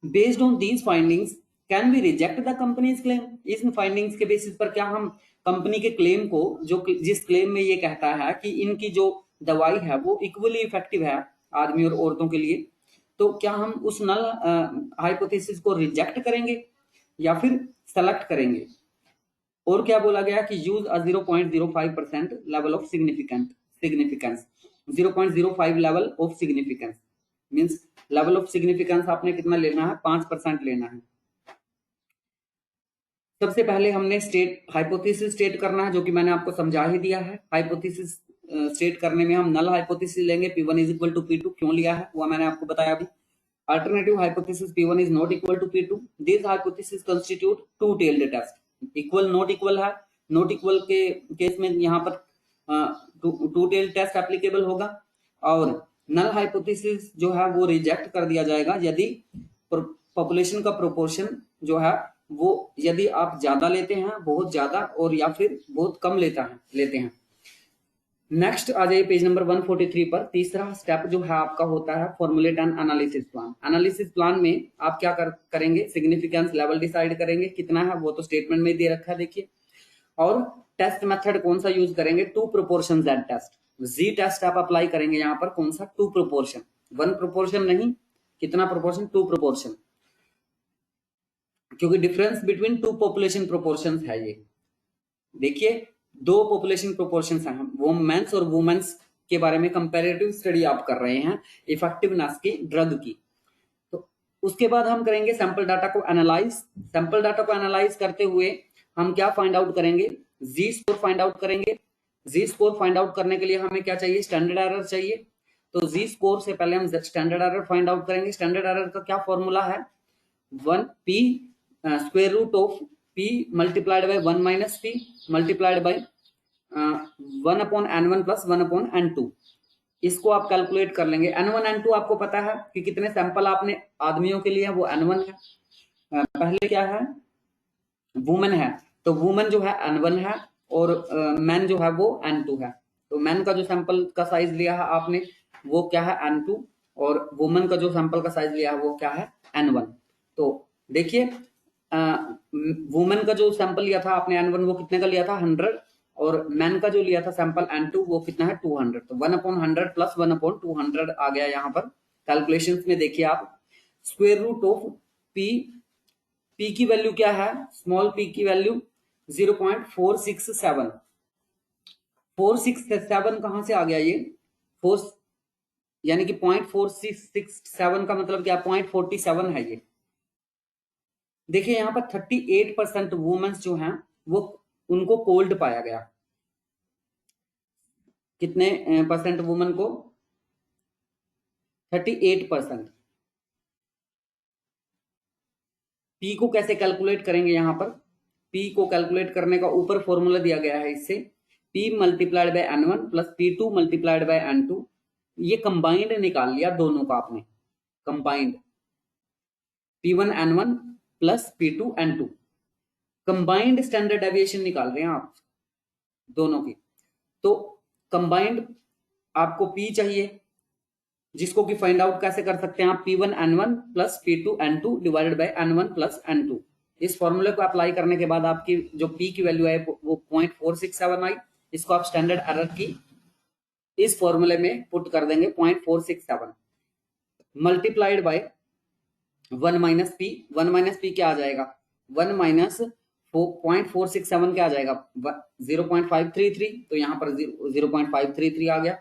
Based on these findings can we reject the company's claim. इन फाइंडिंग्स के बेसिस पर क्या हम कंपनी के क्लेम को, जो जिस क्लेम में ये कहता है कि इनकी जो दवाई है वो इक्वली इफेक्टिव है आदमी और औरतों के लिए, तो क्या हम उस नल हाइपोथेसिस को रिजेक्ट करेंगे या फिर सेलेक्ट करेंगे? और क्या बोला गया कि use a 0.05% level of significance 0.05 level of significance means level of significance आपने कितना लेना है? 5% लेना है। सबसे पहले हमने हाइपोथेसिस स्टेट करना है, जो कि मैंने आपको समझा ही दिया है। हाइपोथेसिस स्टेट करने में हम नल हाइपोथेसिस लेंगे, P1 is equal to P2। क्यों लिया है वो मैंने आपको बताया अभी। Alternative hypothesis P1 is not equal to P2। This hypothesis constitute two tailed test. Equal not equal है, नॉट इक्वल के केस में यहाँ पर टू टेल्ड टेस्ट एप्लीकेबल होगा, और नल हाइपोथेसिस जो है वो रिजेक्ट कर दिया जाएगा यदि पॉपुलेशन का प्रोपोर्शन जो है वो, यदि आप ज्यादा लेते हैं, बहुत ज्यादा, और या फिर बहुत कम लेते हैं। नेक्स्ट आ जाइए पेज नंबर 143 पर। तीसरा स्टेप जो है आपका होता है formulate and analysis plan. Analysis plan में आप क्या करेंगे? सिग्निफिकेंस लेवल डिसाइड करेंगे, कितना है वो तो स्टेटमेंट में दे रखा है, देखिए। और टेस्ट मेथड कौन सा यूज करेंगे? Two proportion Z test. Z test आप अप्लाई करेंगे यहाँ पर। कौन सा? टू प्रोपोर्शन, वन प्रोपोर्शन नहीं। कितना प्रोपोर्शन? टू प्रोपोर्शन, क्योंकि difference between two population proportions है ये। देखिए, दो पॉपुलेशन प्रोपोर्शंस हैं, वो मेंस और वुमेन्स के बारे में कंपैरेटिव स्टडी आप कर रहे हैं इफेक्टिवनेस की ड्रग की। तो उसके बाद हम करेंगे सैंपल डाटा को एनालाइज। सैंपल डाटा को एनालाइज करते हुए हम क्या फाइंड आउट करेंगे? जी स्कोर फाइंड आउट करेंगे। जी स्कोर फाइंड आउट करने के लिए हमें क्या चाहिए? स्टैंडर्ड एरर चाहिए। तो जी स्कोर से पहले हम स्टैंडर्ड एरर फाइंड आउट करेंगे। स्टैंडर्ड एरर का क्या फॉर्मूला है? 1p square root of p multiplied by 1 minus p multiplied by 1 upon n1 plus 1 upon n2। इसको आप कैलकुलेट कर लेंगे। n1 n2 आपको पता है कि कितने सैंपल आपने आदमियों के लिए, वो n1 है। पहले क्या है? वुमेन है, तो वुमेन जो है n1 है, और मैन जो है वो n2 है। तो मैन का जो सैंपल का साइज लिया है आपने वो क्या है? n2, और वुमेन का जो सैंपल का साइज लिया है वो क्या है? n1। तो देखिए, वुमेन का जो सैंपल लिया था आपने n1 वो कितने का लिया था? 100, और मैन का जो लिया था सैंपल n2 वो कितना है? 200। तो 1 अपॉन 100 प्लस 1 अपॉन 200 आ गया यहाँ पर। कैलकुलेशंस में देखिए आप, स्क्वायर रूट ऑफ p की वैल्यू क्या है? स्मॉल p की वैल्यू 0.467। 467 कहां से आ गया ये? 4 यानी कि 0.467 का मतलब क्या? 0.47 है ये। देखिए यहाँ पर 38% वुमेन्स जो हैं वो, उनको कोल्ड पाया गया। कितने परसेंट वुमेन को? 38%। पी को कैसे कैलकुलेट करेंगे? यहाँ पर पी को कैलकुलेट करने का ऊपर फॉर्मूला दिया गया है इससे, P multiplied bye n1 plus P2 multiplied by n2। ये कंबाइंड निकाल लिया दोनों का आपने, combined P1 n1 plus P2 n2। Combined standard deviation निकाल रहे हैं आप दोनों की। तो कंबाइंड आपको P चाहिए, जिसको कि फाइंड आउट कैसे कर सकते हैं आप? P1 n1 plus P2 n2 divided by n1 plus n2। इस फॉर्मूले को अप्लाई करने के बाद आपकी जो P की वैल्यू है वो 0.467 आई। इसको आप स्टैंडर्ड एरर की इस फॉर्मूले में पुट कर देंगे 0.467 multiplied by 1 minus P. 1 minus P क्या आ जाएगा? 1 माइनस 0.467 क्या आ जाएगा? 0.533। तो यहाँ पर 0.533 आ गया।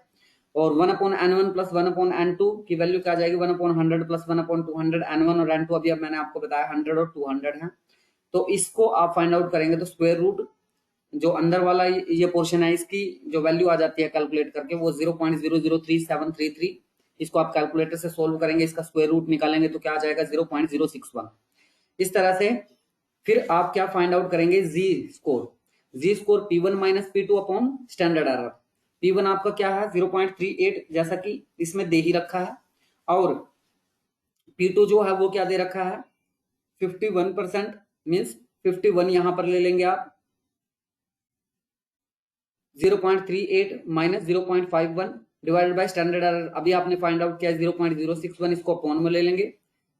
और 1 upon n1 plus 1 upon n2 की वैल्यू क्या आ जाएगी? 1 अपॉन 100 प्लस 1 अपॉन 200। n1 और n2 अभी अब मैंने आपको बताया 100 और 200 है। तो इसको आप फाइंड आउट करेंगे तो स्क्वायर रूट जो अंदर वाला ये पोर्शन है, इसकी जो वैल्यू आ जाती है कैलकुलेट करके वो 0.003733। इसको आप कैलकुलेटर से सोल्व करेंगे, इसका स्क्वायर रूट निकालेंगे तो क्या आ जाएगा? 0.061। इस तरह से फिर आप क्या फाइंड आउट करेंगे? Z score. Z score P1 minus P2 upon standard error. P1 आपका क्या है? 0.38, जैसा कि इसमें दे ही रखा है, और P2 जो है वो क्या दे रखा है? 51%, मीन्स 51 यहां पर ले लेंगे आप। 0.38 minus 0.51 divided by standard error अभी आपने फाइंड आउट किया 0.061, इसको अपॉन में ले लेंगे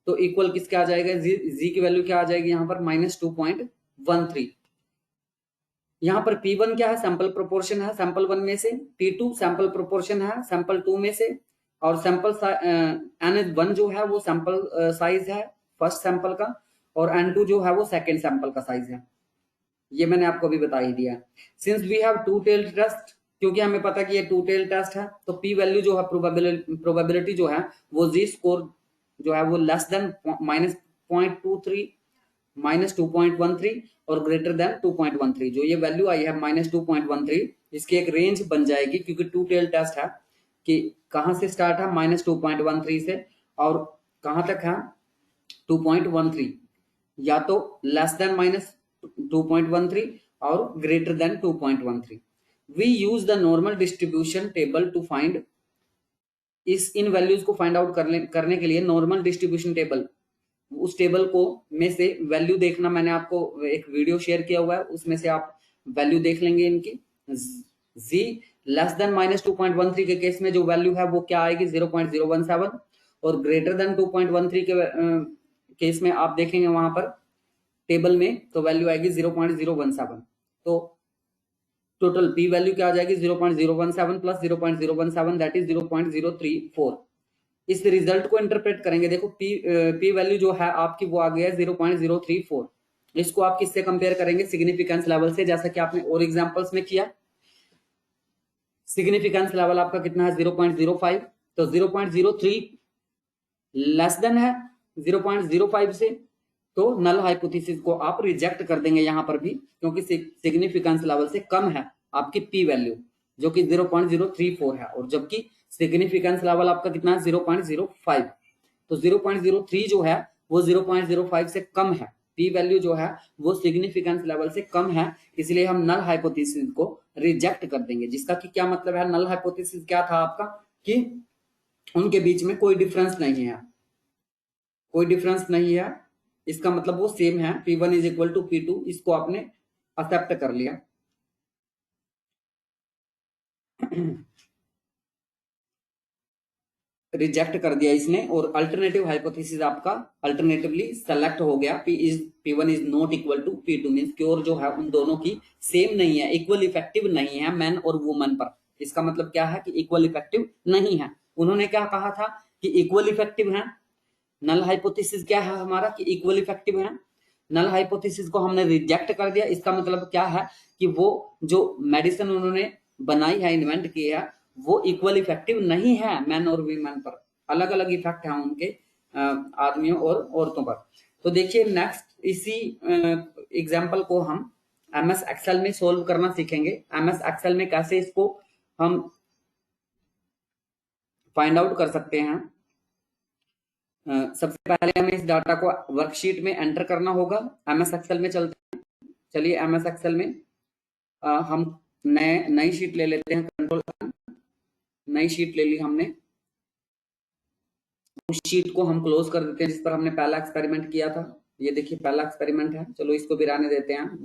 तो इक्वल किसके आ जाएगा? जी की वैल्यू क्या आ जाएगी यहाँ पर? -2.13। यहाँ पर P1 क्या है, सैंपल प्रोपोर्शन है सैंपल 1 में से, P2 सैंपल प्रोपोर्शन है सैंपल 2 में से, और सैंपल N1 जो है वो सैंपल साइज है फर्स्ट सैंपल का, और N2 जो है वो सेकेंड सैंपल का साइज है। ये मैंने आपको अभी बता ही दिया। Since we have two tail test, क्योंकि हमें पता कि ये टू टेल टेस्ट है, तो पी वैल्यू जो है प्रोबेबिलिटी जो है वो जी स्कोर जो है वो लेस देन -0.23 -2.13 और ग्रेटर देन 2.13। जो ये वैल्यू आई है -2.13, इसकी एक रेंज बन जाएगी, क्योंकि टू टेल टेस्ट है कि कहां से स्टार्ट है -2.13 से और कहां तक है 2.13, या तो लेस देन -2.13 और greater than 2.13। We use the normal distribution table to find, इस इन वैल्यूज को फाइंड आउट करने के लिए नॉर्मल डिस्ट्रीब्यूशन टेबल, उस टेबल को में से वैल्यू देखना, मैंने आपको एक वीडियो शेयर किया हुआ है, उसमें से आप वैल्यू देख लेंगे इनकी। जी लेस देन -2.13 के केस में जो वैल्यू है वो क्या आएगी 0.017, और ग्रेटर देन 2.13 के केस में आप देखेंगे वहां पर टेबल में तो वैल्यू आएगी 0.017। तो टोटल पी वैल्यू क्या आ जाएगी 0.017 प्लस 0.017 दैट इज 0.034। इस रिजल्ट को इंटरप्रेट करेंगे, देखो पी वैल्यू जो है आपकी वो आ गया 0.034। इसको आप किससे कंपेयर करेंगे, सिग्निफिकेंस लेवल से, जैसा कि आपने और एग्जांपल्स में किया। सिग्निफिकेंस लेवल आपका कितना है 0.05, तो 0.03 लेस देन है 0.05 से, तो नल हाइपोथेसिस को आप रिजेक्ट कर देंगे यहां पर भी, क्योंकि सिग्निफिकेंस लेवल से कम है आपकी पी वैल्यू जो कि 0.034 है, और जबकि सिग्निफिकेंस लेवल आपका कितना है 0.05। तो 0.03 जो है वो 0.05 से कम है, पी वैल्यू जो है वो सिग्निफिकेंस लेवल से कम है, इसलिए हम नल हाइपोथेसिस को रिजेक्ट कर देंगे। जिसका कि क्या मतलब है, नल हाइपोथेसिस क्या था आपका कि उनके बीच में कोई डिफरेंस नहीं है, कोई डिफरेंस नहीं है, इसका मतलब वो सेम है, P1 is equal to P2, इसको आपने एक्सेप्ट कर लिया। रिजेक्ट कर दिया इसने, और अल्टरनेटिव हाइपोथेसिस आपका अल्टरनेटिवली सेलेक्ट हो गया, P1 is not equal to P2, means cure जो है उन दोनों की सेम नहीं है, इक्वल इफेक्टिव नहीं है मैन और वुमन पर। इसका मतलब क्या है कि इक्वल इफेक्टिव नहीं है। उन्होंने क्या कहा था कि इक्वल इफेक्टिव है, नल हाइपोथेसिस क्या है हमारा कि इक्वल इफेक्टिव है। नल हाइपोथेसिस को हमने रिजेक्ट कर दिया, इसका मतलब क्या है कि वो जो मेडिसिन उन्होंने बनाई है, इन्वेंट की है, वो इक्वल इफेक्टिव नहीं है मैन और वीमेन पर, अलग अलग इफेक्ट है उनके आदमियों और औरतों पर। तो देखिए नेक्स्ट इसी एग्जाम्पल को हम एमएस एक्सेल में सोल्व करना सीखेंगे। एमएस एक्सेल में कैसे इसको हम फाइंड आउट कर सकते हैं। सबसे पहले हमें इस डाटा को वर्कशीट में एंटर करना होगा। एमएस एक्सेल में चलते हैं, चलिए एमएस एक्सेल में हम नई शीट ले लेते हैं, कंट्रोल नई शीट ले ली हमने। उस शीट को हम क्लोज कर देते हैं जिस पर हमने पहला एक्सपेरिमेंट किया था। ये देखिए पहला एक्सपेरिमेंट है, चलो इसको भी रहने देते हैं।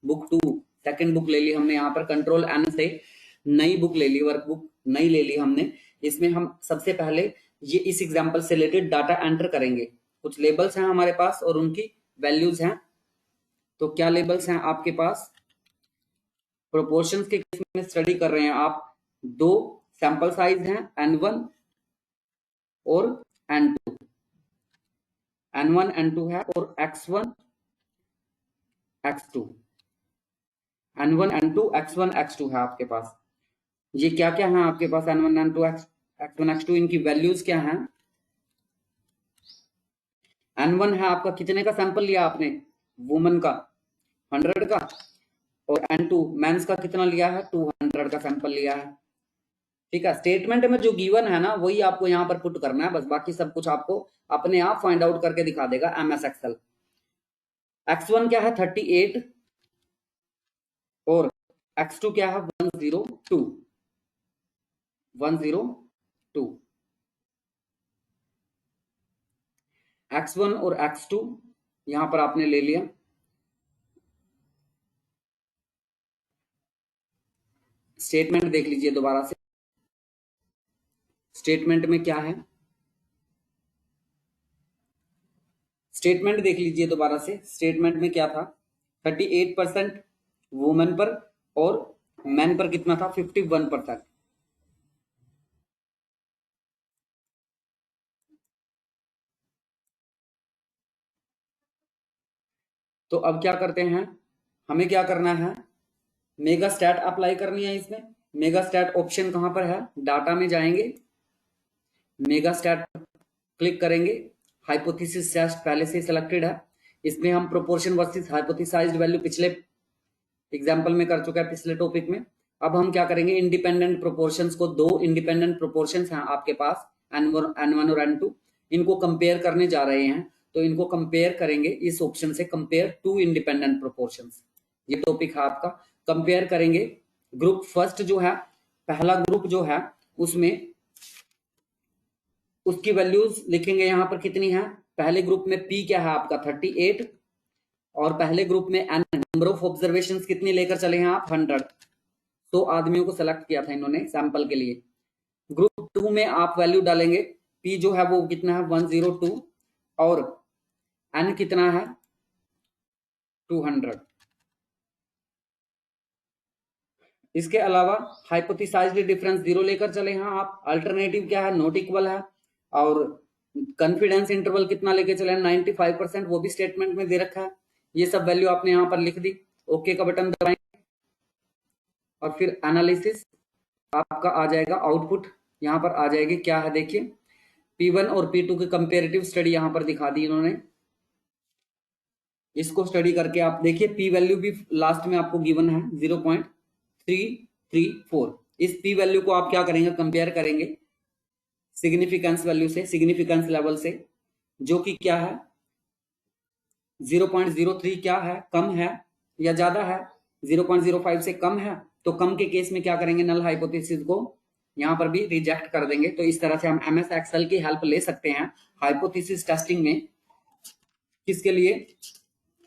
बुक टू सेकंड बुक ले ली हमने, यहाँ पर कंट्रोल एन से नई बुक ले ली, वर्कबुक नई ले ली हमने। इसमें हम सबसे पहले ये इस एग्जाम्पल से रिलेटेड डाटा एंटर करेंगे। कुछ लेबल्स हैं हमारे पास और उनकी वैल्यूज हैं। तो क्या लेबल्स हैं आपके पास, प्रोपोर्शंस के केस में स्टडी कर रहे हैं आप, दो सैंपल साइज हैं N1 और N2, N1 N2 है, और X1 X2, N1 N2 X1 X2 है आपके पास। ये क्या क्या है आपके पास, N1 N2 X1 X2, इनकी वैल्यूज क्या हैं। N1 है आपका, कितने का सैंपल लिया आपने, वुमन का 100 का, और N2 मेंस का कितना लिया है, 200 का सैंपल लिया है। ठीक है, स्टेटमेंट में जो गिवन है ना वही आपको यहाँ पर पुट करना है बस, बाकी सब कुछ आपको अपने आप फाइंड आउट करके दिखा देगा एमएस एक्सेल। X1 क्या है 38, और X2 क्या है 102, 102। X1 और X2 यहां पर आपने ले लिया। स्टेटमेंट देख लीजिए दोबारा से, स्टेटमेंट में क्या है, स्टेटमेंट देख लीजिए दोबारा से। स्टेटमेंट में क्या था, 38% वुमेन पर और मैन पर कितना था 51%। तो अब क्या करते हैं, हमें क्या करना है, मेगा स्टैट अप्लाई करनी है इसमें। मेगा स्टैट ऑप्शन कहां पर है, डाटा में जाएंगे, मेगा स्टैट क्लिक करेंगे, हाइपोथेसिस टेस्ट पहले से सिलेक्टेड है, इसमें हम प्रोपोर्शन वर्सेस हाइपोथेसाइज्ड वैल्यू पिछले एग्जांपल में कर चुका है, पिछले टॉपिक में। अब हम क्या करेंगे, इंडिपेंडेंट प्रोपोर्शंस को, दो इंडिपेंडेंट प्रोपोर्शंस हैं आपके पास n1 और n2, इनको कंपेयर करने जा रहे हैं। तो इनको कंपेयर करेंगे इस ऑप्शन से, कंपेयर टू इंडिपेंडेंट प्रोपोर्शंस, ये टॉपिक है आपका। कंपेयर करेंगे ग्रुप फर्स्ट जो है, पहला ग्रुप जो है उसमें उसकी वैल्यूज लिखेंगे यहाँ पर कितनी है। पहले ग्रुप में P क्या है आपका 38, और पहले ग्रुप में N नंबर ऑफ ऑब्जर्वेशन कितनी लेकर चले हैं आप 100। 100 आदमियों को सेलेक्ट किया था इन्होंने सैंपल के लिए। ग्रुप 2 में आप वैल्यू डालेंगे, P जो है वो कितना है 102 और N कितना है 200। इसके अलावा हाइपोथेसाइज्ड डिफरेंस 0 लेकर चले हैं आप। अल्टरनेटिव क्या है, नॉट इक्वल है। और कॉन्फिडेंस इंटरवल कितना लेके चले हैं 95%, वो भी स्टेटमेंट में दे रखा है। ये सब वैल्यू आपने यहाँ पर लिख दी, ओके का बटन दबाएंगे और फिर एनालिसिस आपका आ जाएगा, आउटपुट यहाँ पर आ जाएगी, क्या है देखिए, P1 और P2 की कंपेरेटिव स्टडी यहाँ पर दिखा दी इन्होंने। इसको स्टडी करके आप देखिए, P वैल्यू भी लास्ट में आपको गिवन है 0.334। इस P वैल्यू को आप क्या करेंगे, कंपेयर करेंगे सिग्निफिकेंस वैल्यू से, सिग्निफिकेंस लेवल से, जो कि क्या है 0.03 क्या है, कम है या ज्यादा है, 0.05 से कम है। तो कम के केस में क्या करेंगे, नल हाइपोथेसिस को यहां पर भी रिजेक्ट कर देंगे। तो इस तरह से हम MS एक्सेल की हेल्प ले सकते हैं हाइपोथेसिस टेस्टिंग में, किसके लिए,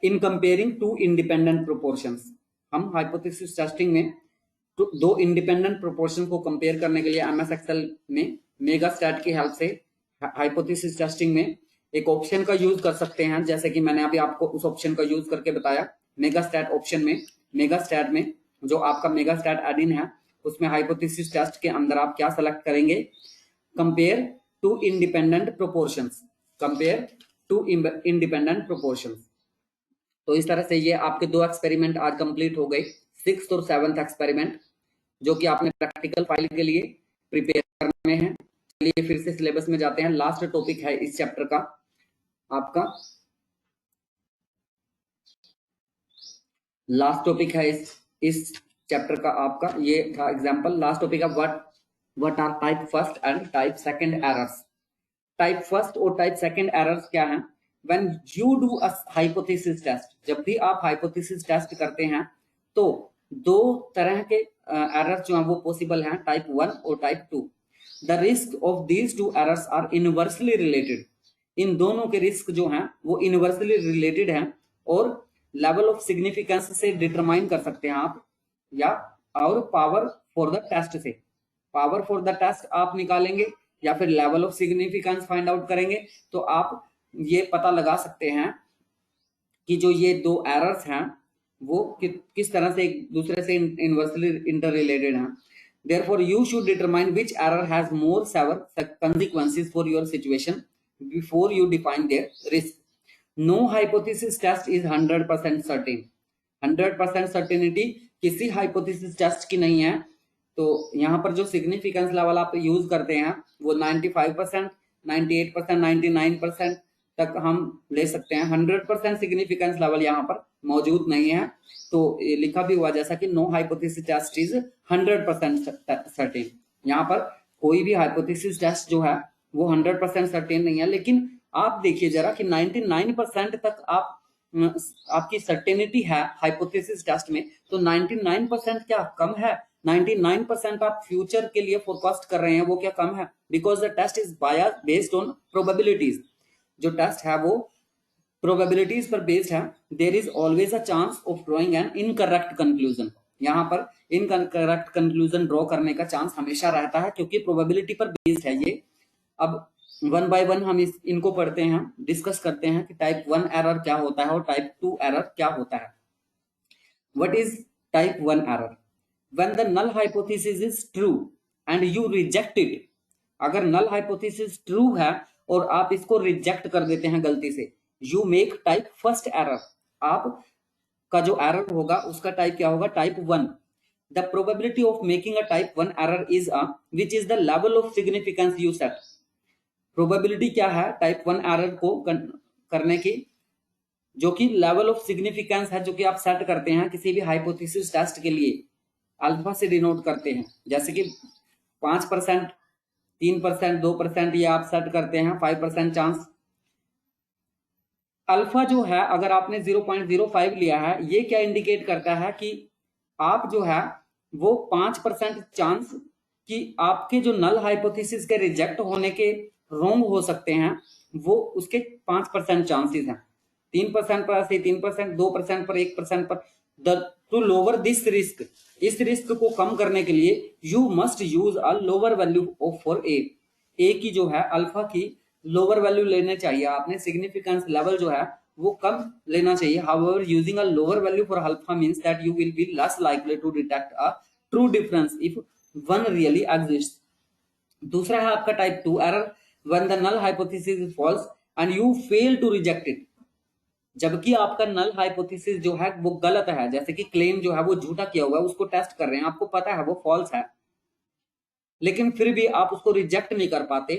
in comparing two independent proportions. हम हाइपोथेसिस टेस्टिंग में दो इंडिपेंडेंट प्रोपोर्शन को कंपेयर करने के लिए MS एक्सेल में मेगा स्टैट की हेल्प से हाइपोथेसिस टेस्टिंग में एक ऑप्शन का यूज कर सकते हैं, जैसे कि मैंने अभी आपको उस ऑप्शन का यूज करके बताया। मेगा स्टैट ऑप्शन में, मेगा स्टैट में जो आपका मेगा स्टैट एडिन है, उसमें हाइपोथेसिस टेस्ट के अंदर आप क्या सेलेक्ट करेंगे, compare two independent proportions, compare two independent proportions. तो इस तरह से ये आपके दो एक्सपेरिमेंट आज कंप्लीट हो गए, 6th और 7th एक्सपेरिमेंट, जो कि आपने प्रैक्टिकल फाइल के लिए प्रिपेयर करने में है। चलिए फिर से सिलेबस में जाते हैं। लास्ट टॉपिक है इस चैप्टर का आपका, लास्ट टॉपिक है इस चैप्टर का आपका, ये था एग्जांपल। लास्ट टॉपिक है what are type first and type second errors. Type first और टाइप सेकंड एरर्स क्या हैं, when you do a hypothesis test, जब भी आप हाइपोथेसिस टेस्ट करते हैं तो दो तरह के एरर्स जो हैं वो पॉसिबल हैं, टाइप 1 और type 2। The risk of these two errors are inversely related. इन दोनों के रिस्क जो हैं वो इनवर्सली रिलेटेड हैं और लेवल ऑफ सिग्निफिकेंस से डिटरमाइन कर सकते हैं आप, या और पावर फॉर द टेस्ट से, पावर फॉर द टेस्ट आप निकालेंगे या फिर level of significance find out करेंगे, तो आप ये पता लगा सकते हैं कि जो ये दो एरर्स हैं वो किस तरह से एक दूसरे से इनवर्सली इंटर रिलेटेड हैं। Therefore, you should determine which error has more severe consequences for your situation before you define their risk. No hypothesis test is 100% certain. 100% certainty किसी हाइपोथेसिस टेस्ट की नहीं है। तो यहाँ पर जो सिग्निफिकेंस लेवल आप यूज करते हैं वो 95%, 98%, 99% तक हम ले सकते हैं। 100% सिग्निफिकेंस लेवल यहाँ पर मौजूद नहीं है। तो ये लिखा भी हुआ जैसा कि no hypothesis test is 100% certain. यहाँ पर कोई भी हाइपोथेसिस टेस्ट जो है वो 100% सर्टेन नहीं है, लेकिन आप देखिए जरा कि 99% तक आपकी सर्टेनिटी है हाइपोथेसिस टेस्ट में, तो 99% क्या कम है? 99% आप फ्यूचर के लिए फोरकास्ट कर रहे हैं, वो क्या कम है? Because the test is bias based on probabilities. जो टेस्ट है वो प्रोबेबिलिटीज पर बेस्ड है। There is always a chance of drawing an incorrect conclusion. यहाँ पर इनकरेक्ट कंक्लूजन ड्रॉ करने का चांस हमेशा रहता है, क्योंकि प्रोबेबिलिटी पर बेस्ड है ये। अब वन बाय वन हम इनको पढ़ते हैं, डिस्कस करते हैं कि टाइप 1 एरर क्या होता है और टाइप 2 एरर क्या होता है। What is type 1 error. When the null hypothesis is true and you reject it, अगर null hypothesis true है और आप इसको reject कर देते हैं गलती से, you make type first error. आप का जो error होगा उसका type क्या होगा? type 1. The probability of making a type 1 error is a, which is the level of significance you set. Probability क्या है type 1 error को करने की? जो कि लेवल ऑफ सिग्निफिकेंस है, जो कि आप सेट करते हैं किसी भी हाइपोथेसिस टेस्ट के लिए, अल्फा से डिनोट करते हैं, जैसे कि 5%, 3%, 2%, ये आप सेट करते हैं 5% चांस। अल्फा जो है अगर आपने 0.05 लिया है, ये क्या इंडिकेट करता है कि आप जो है वो 5% चांस कि आपके जो नल हाइपोथेसिस के रिजेक्ट होने के रॉन्ग हो सकते हैं, वो उसके 5% चांसेस हैं। 3% पर ऐसे 3%, 2% पर, 1% पर। टू लोअर दिस रिस्क, इस रिस्क को कम करने के लिए you must use a lower value of for a की जो है अल्फा की लोअर वैल्यू लेने चाहिए आपने, सिग्निफिकेंस लेवल जो है वो कम लेना चाहिए। However using a lower value for alpha means that you will be less likely to detect a true difference if one really exist. दूसरा है आपका type 2 error, when the null hypothesis is false and you fail to reject it. जबकि आपका नल hypothesis जो है वो गलत है, जैसे कि क्लेम जो है वो झूठा किया हुआ है, उसको टेस्ट कर रहे हैं, आपको पता है वो फॉल्स है, लेकिन फिर भी आप उसको रिजेक्ट नहीं कर पाते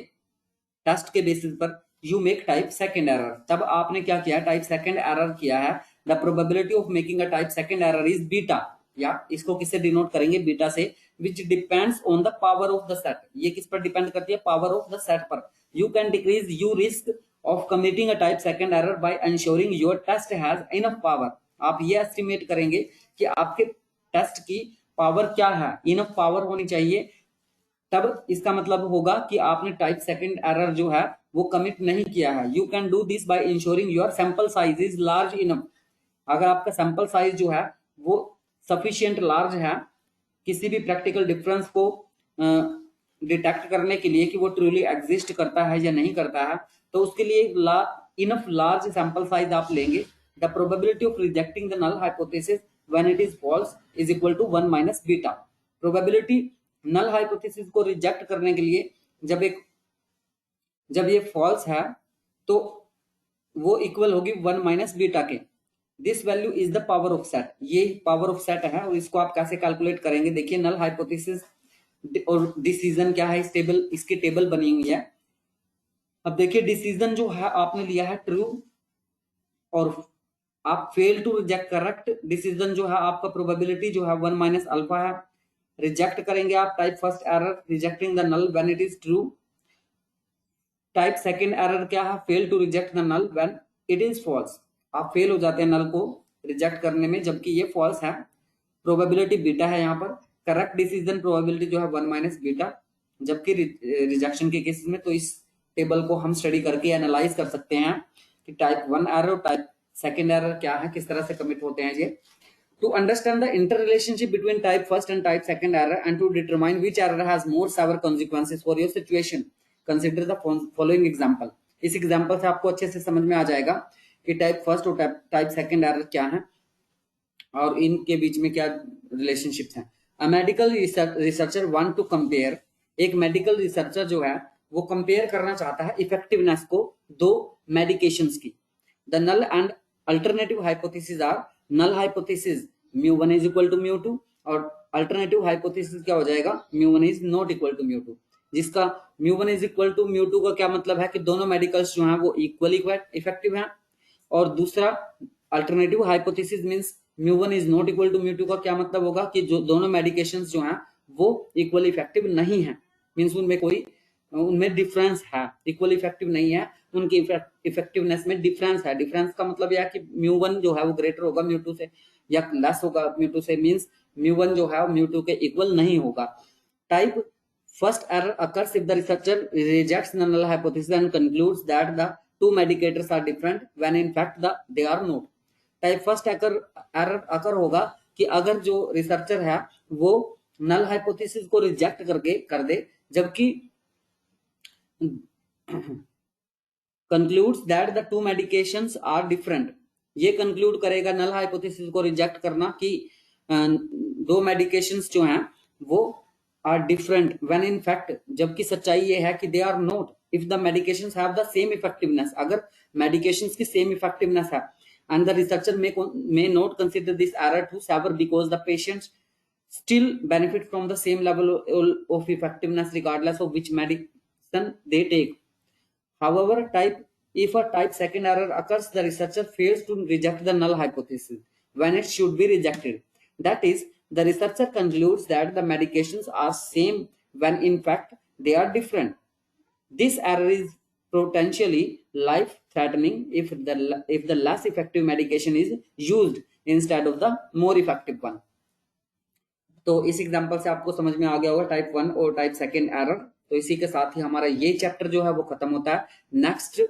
टेस्ट के बेसिस पर, you make type second error. तब आपने क्या किया? टाइप सेकंड एरर किया है। The probability of making a type second error is beta, या इसको किससे डिनोट करेंगे? बीटा से, which depends on the power of the set. ये किस पर डिपेंड करती है? पावर ऑफ द सेट पर। You can decrease you risk of committing a type second error by ensuring your test has enough power. आप ये estimate करेंगे कि आपके टेस्ट की पावर क्या है, इनफ पावर होनी चाहिए, तब इसका मतलब होगा कि आपने टाइप सेकंड एरर जो है वो कमिट नहीं किया है। You can do this by ensuring your sample size is large enough. अगर आपका सैंपल साइज जो है वो सफिशिएंट लार्ज है किसी भी प्रैक्टिकल डिफरेंस को डिटेक्ट करने के लिए कि वो ट्रूली एग्जिस्ट करता है या नहीं करता है, तो उसके लिए इनफ लार्ज सैंपल साइज आप लेंगे। The probability of rejecting the null hypothesis when it is false is equal to 1 minus beta. Probability null hypothesis को रिजेक्ट करने के लिए जब ये फॉल्स है तो वो इक्वल होगी 1 माइनस बीटा के। This value is the power of set, ये पावर ऑफ सेट है। और इसको आप कैसे कैलकुलेट करेंगे? देखिए नल हाइपोथेसिस और डिसीजन क्या है, इस टेबल, इसकी टेबल बनी हुई है। अब देखिए डिसीजन जो है आपने लिया है ट्रू और आप fail to reject correct. Decision जो है आपका प्रोबेबिलिटी जो है 1 माइनस अल्फा है। रिजेक्ट करेंगे आप type first error, rejecting the null when it is true. Type second error क्या है? Fail to reject the null when it is false. आप फेल हो जाते हैं नल को रिजेक्ट करने में, जबकि ये फॉल्स है। प्रोबेबिलिटी बीटा है यहाँ पर। करेक्ट डिसीजन प्रोबेबिलिटी जो है 1 माइनस बीटा, जबकि रिजेक्शन के केसेस में तो इस टेबल को हम स्टडी करके एनालाइज कर सकते हैं कि टाइप 1 एरर और टाइप सेकंड एरर क्या है, किस तरह से कमिट होते हैं ये। To understand the inter relationship between type first and type second error and to determine which error has more severe consequences for your situation, consider the following example. इस example से आपको अच्छे से समझ में आ जाएगा कि टाइप फर्स्ट और टाइप सेकंड एरर क्या है और इनके बीच में क्या रिलेशनशिप्स हैं। A medical researcher want to compare, एक मेडिकल रिसर्चर जो है वो कंपेयर करना चाहता है इफेक्टिवनेस को दो मेडिकेशंस की। The null and alternative hypothesis are, null hypothesis μ1 is equal to μ2 और अल्टरनेटिव हाइपोथेसिस क्या हो जाएगा? μ1 इज नॉट इक्वल टू μ2। जिसका μ1 इज इक्वल टू μ2 का क्या मतलब है कि दोनों मेडिकल्स जो हैं वो इक्वली इफेक्टिव हैं। और दूसरा alternative hypothesis means μ1 is not equal to μ2 का क्या मतलब होगा कि जो दोनों मेडिकेशंस जो हैं वो इक्वली इफेक्टिव नहीं है, मींस उनमें डिफरेंस है, इक्वल इफेक्टिव नहीं है, उनकी इफेक्टिवनेस में डिफरेंस है। डिफरेंस का मतलब यह है कि μ1 जो है वो ग्रेटर होगा μ2 से या लेस होगा μ2 से, मींस μ1 जो है μ2 के इक्वल नहीं होगा। Type first error occurs if the researcher rejects the null hypothesis and concludes that the two medicators are different when in fact they are not. Type first error अकर होगा कि अगर जो रिसर्चर है वो नल हाइपोथेसिस को reject कर दे, जबकि concludes that the two medications are different। ये कंक्लूड करेगा नल हाइपोथेसिस को रिजेक्ट करना कि दो मेडिकेशंस जो हैं वो are different when in fact, जबकि सच्चाई ये है कि they are not. If the medications have the same effectiveness, अगर मेडिकेशंस की सेम इफेक्टिवनेस है, and the researcher may not consider this error to sever because the patients still benefit from the same level of effectiveness regardless of which medicine they take. However, if a type second error occurs, the researcher fails to reject the null hypothesis when it should be rejected. That is, the researcher concludes that the medications are same when in fact they are different. This error is potentially life-threatening if the less effective medication is used instead of the more effective one. तो इस example से आपको समझ में आ गया होगा type 1 और टाइप सेकेंड एरर। तो इसी के साथ ही हमारा ये चैप्टर जो है वो खत्म होता है। नेक्स्ट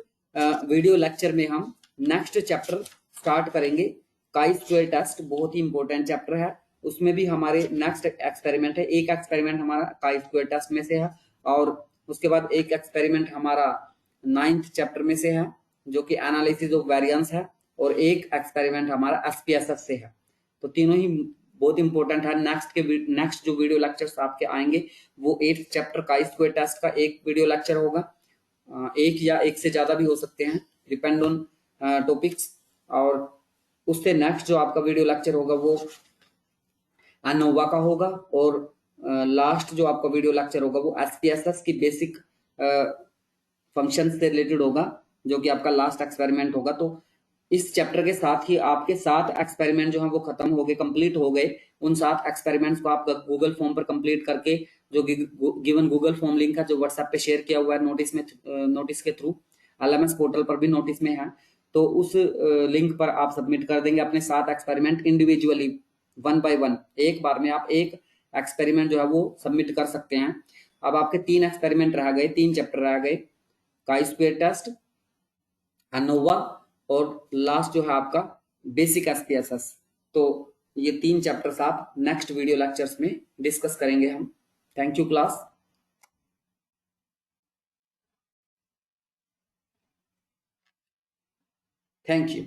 वीडियो लेक्चर में हम नेक्स्ट चैप्टर स्टार्ट करेंगे, काई स्क्वायर टेस्ट, बहुत ही इंपॉर्टेंट चैप्टर है। उसमें भी हमारे नेक्स्ट एक्सपेरिमेंट है, एक एक्सपेरिमेंट हमारा काई स्क्वायर टेस्ट में से है और उसके बाद एक एक्सपेरिमेंट हमारा 9th चैप्टर में से है जो कि एनालिसिस ऑफ वेरिएंस है, और एक एक्सपेरिमेंट हमारा एसपीएसएस से है। तो तीनों ही बहुत इंपॉर्टेंट है। नेक्स्ट जो वीडियो लेक्चर्स आपके आएंगे वो 8th chapter chi square test का एक वीडियो लेक्चर होगा, एक या एक से ज्यादा भी हो सकते हैं, डिपेंड ऑन टॉपिक्स। और उससे नेक्स्ट जो आपका वीडियो लेक्चर होगा वो एनोवा का होगा, और लास्ट जो आपका वीडियो लेक्चर होगा वो एसपीएसएस की बेसिक फंक्शन से रिलेटेड होगा, जो कि आपका लास्ट एक्सपेरिमेंट होगा। तो इस चैप्टर के साथ ही आपके 7 एक्सपेरिमेंट जो हैं वो खत्म हो गए, कंप्लीट हो गए। उन 7 एक्सपेरिमेंट्स को आप गूगल फॉर्म पर कंप्लीट करके, जो गिवन गूगल फॉर्म लिंक है जो व्हाट्सएप पे शेयर किया हुआ है नोटिस के थ्रू, एलएमएस पोर्टल पर भी नोटिस में है, तो उस लिंक पर आप सबमिट कर देंगे अपने 7 एक्सपेरिमेंट इंडिविजुअली, 1 by 1, एक बार में आप एक एक्सपेरिमेंट जो है वो सबमिट कर सकते हैं। अब आपके 3 एक्सपेरिमेंट रह गए, 3 चैप्टर रह गए, काई स्क्वायर टेस्ट, एनोवा और लास्ट जो है आपका बेसिक एसपीएसएस। तो ये 3 चैप्टर्स आप नेक्स्ट वीडियो लेक्चर्स में डिस्कस करेंगे हम। Thank you class. Thank you.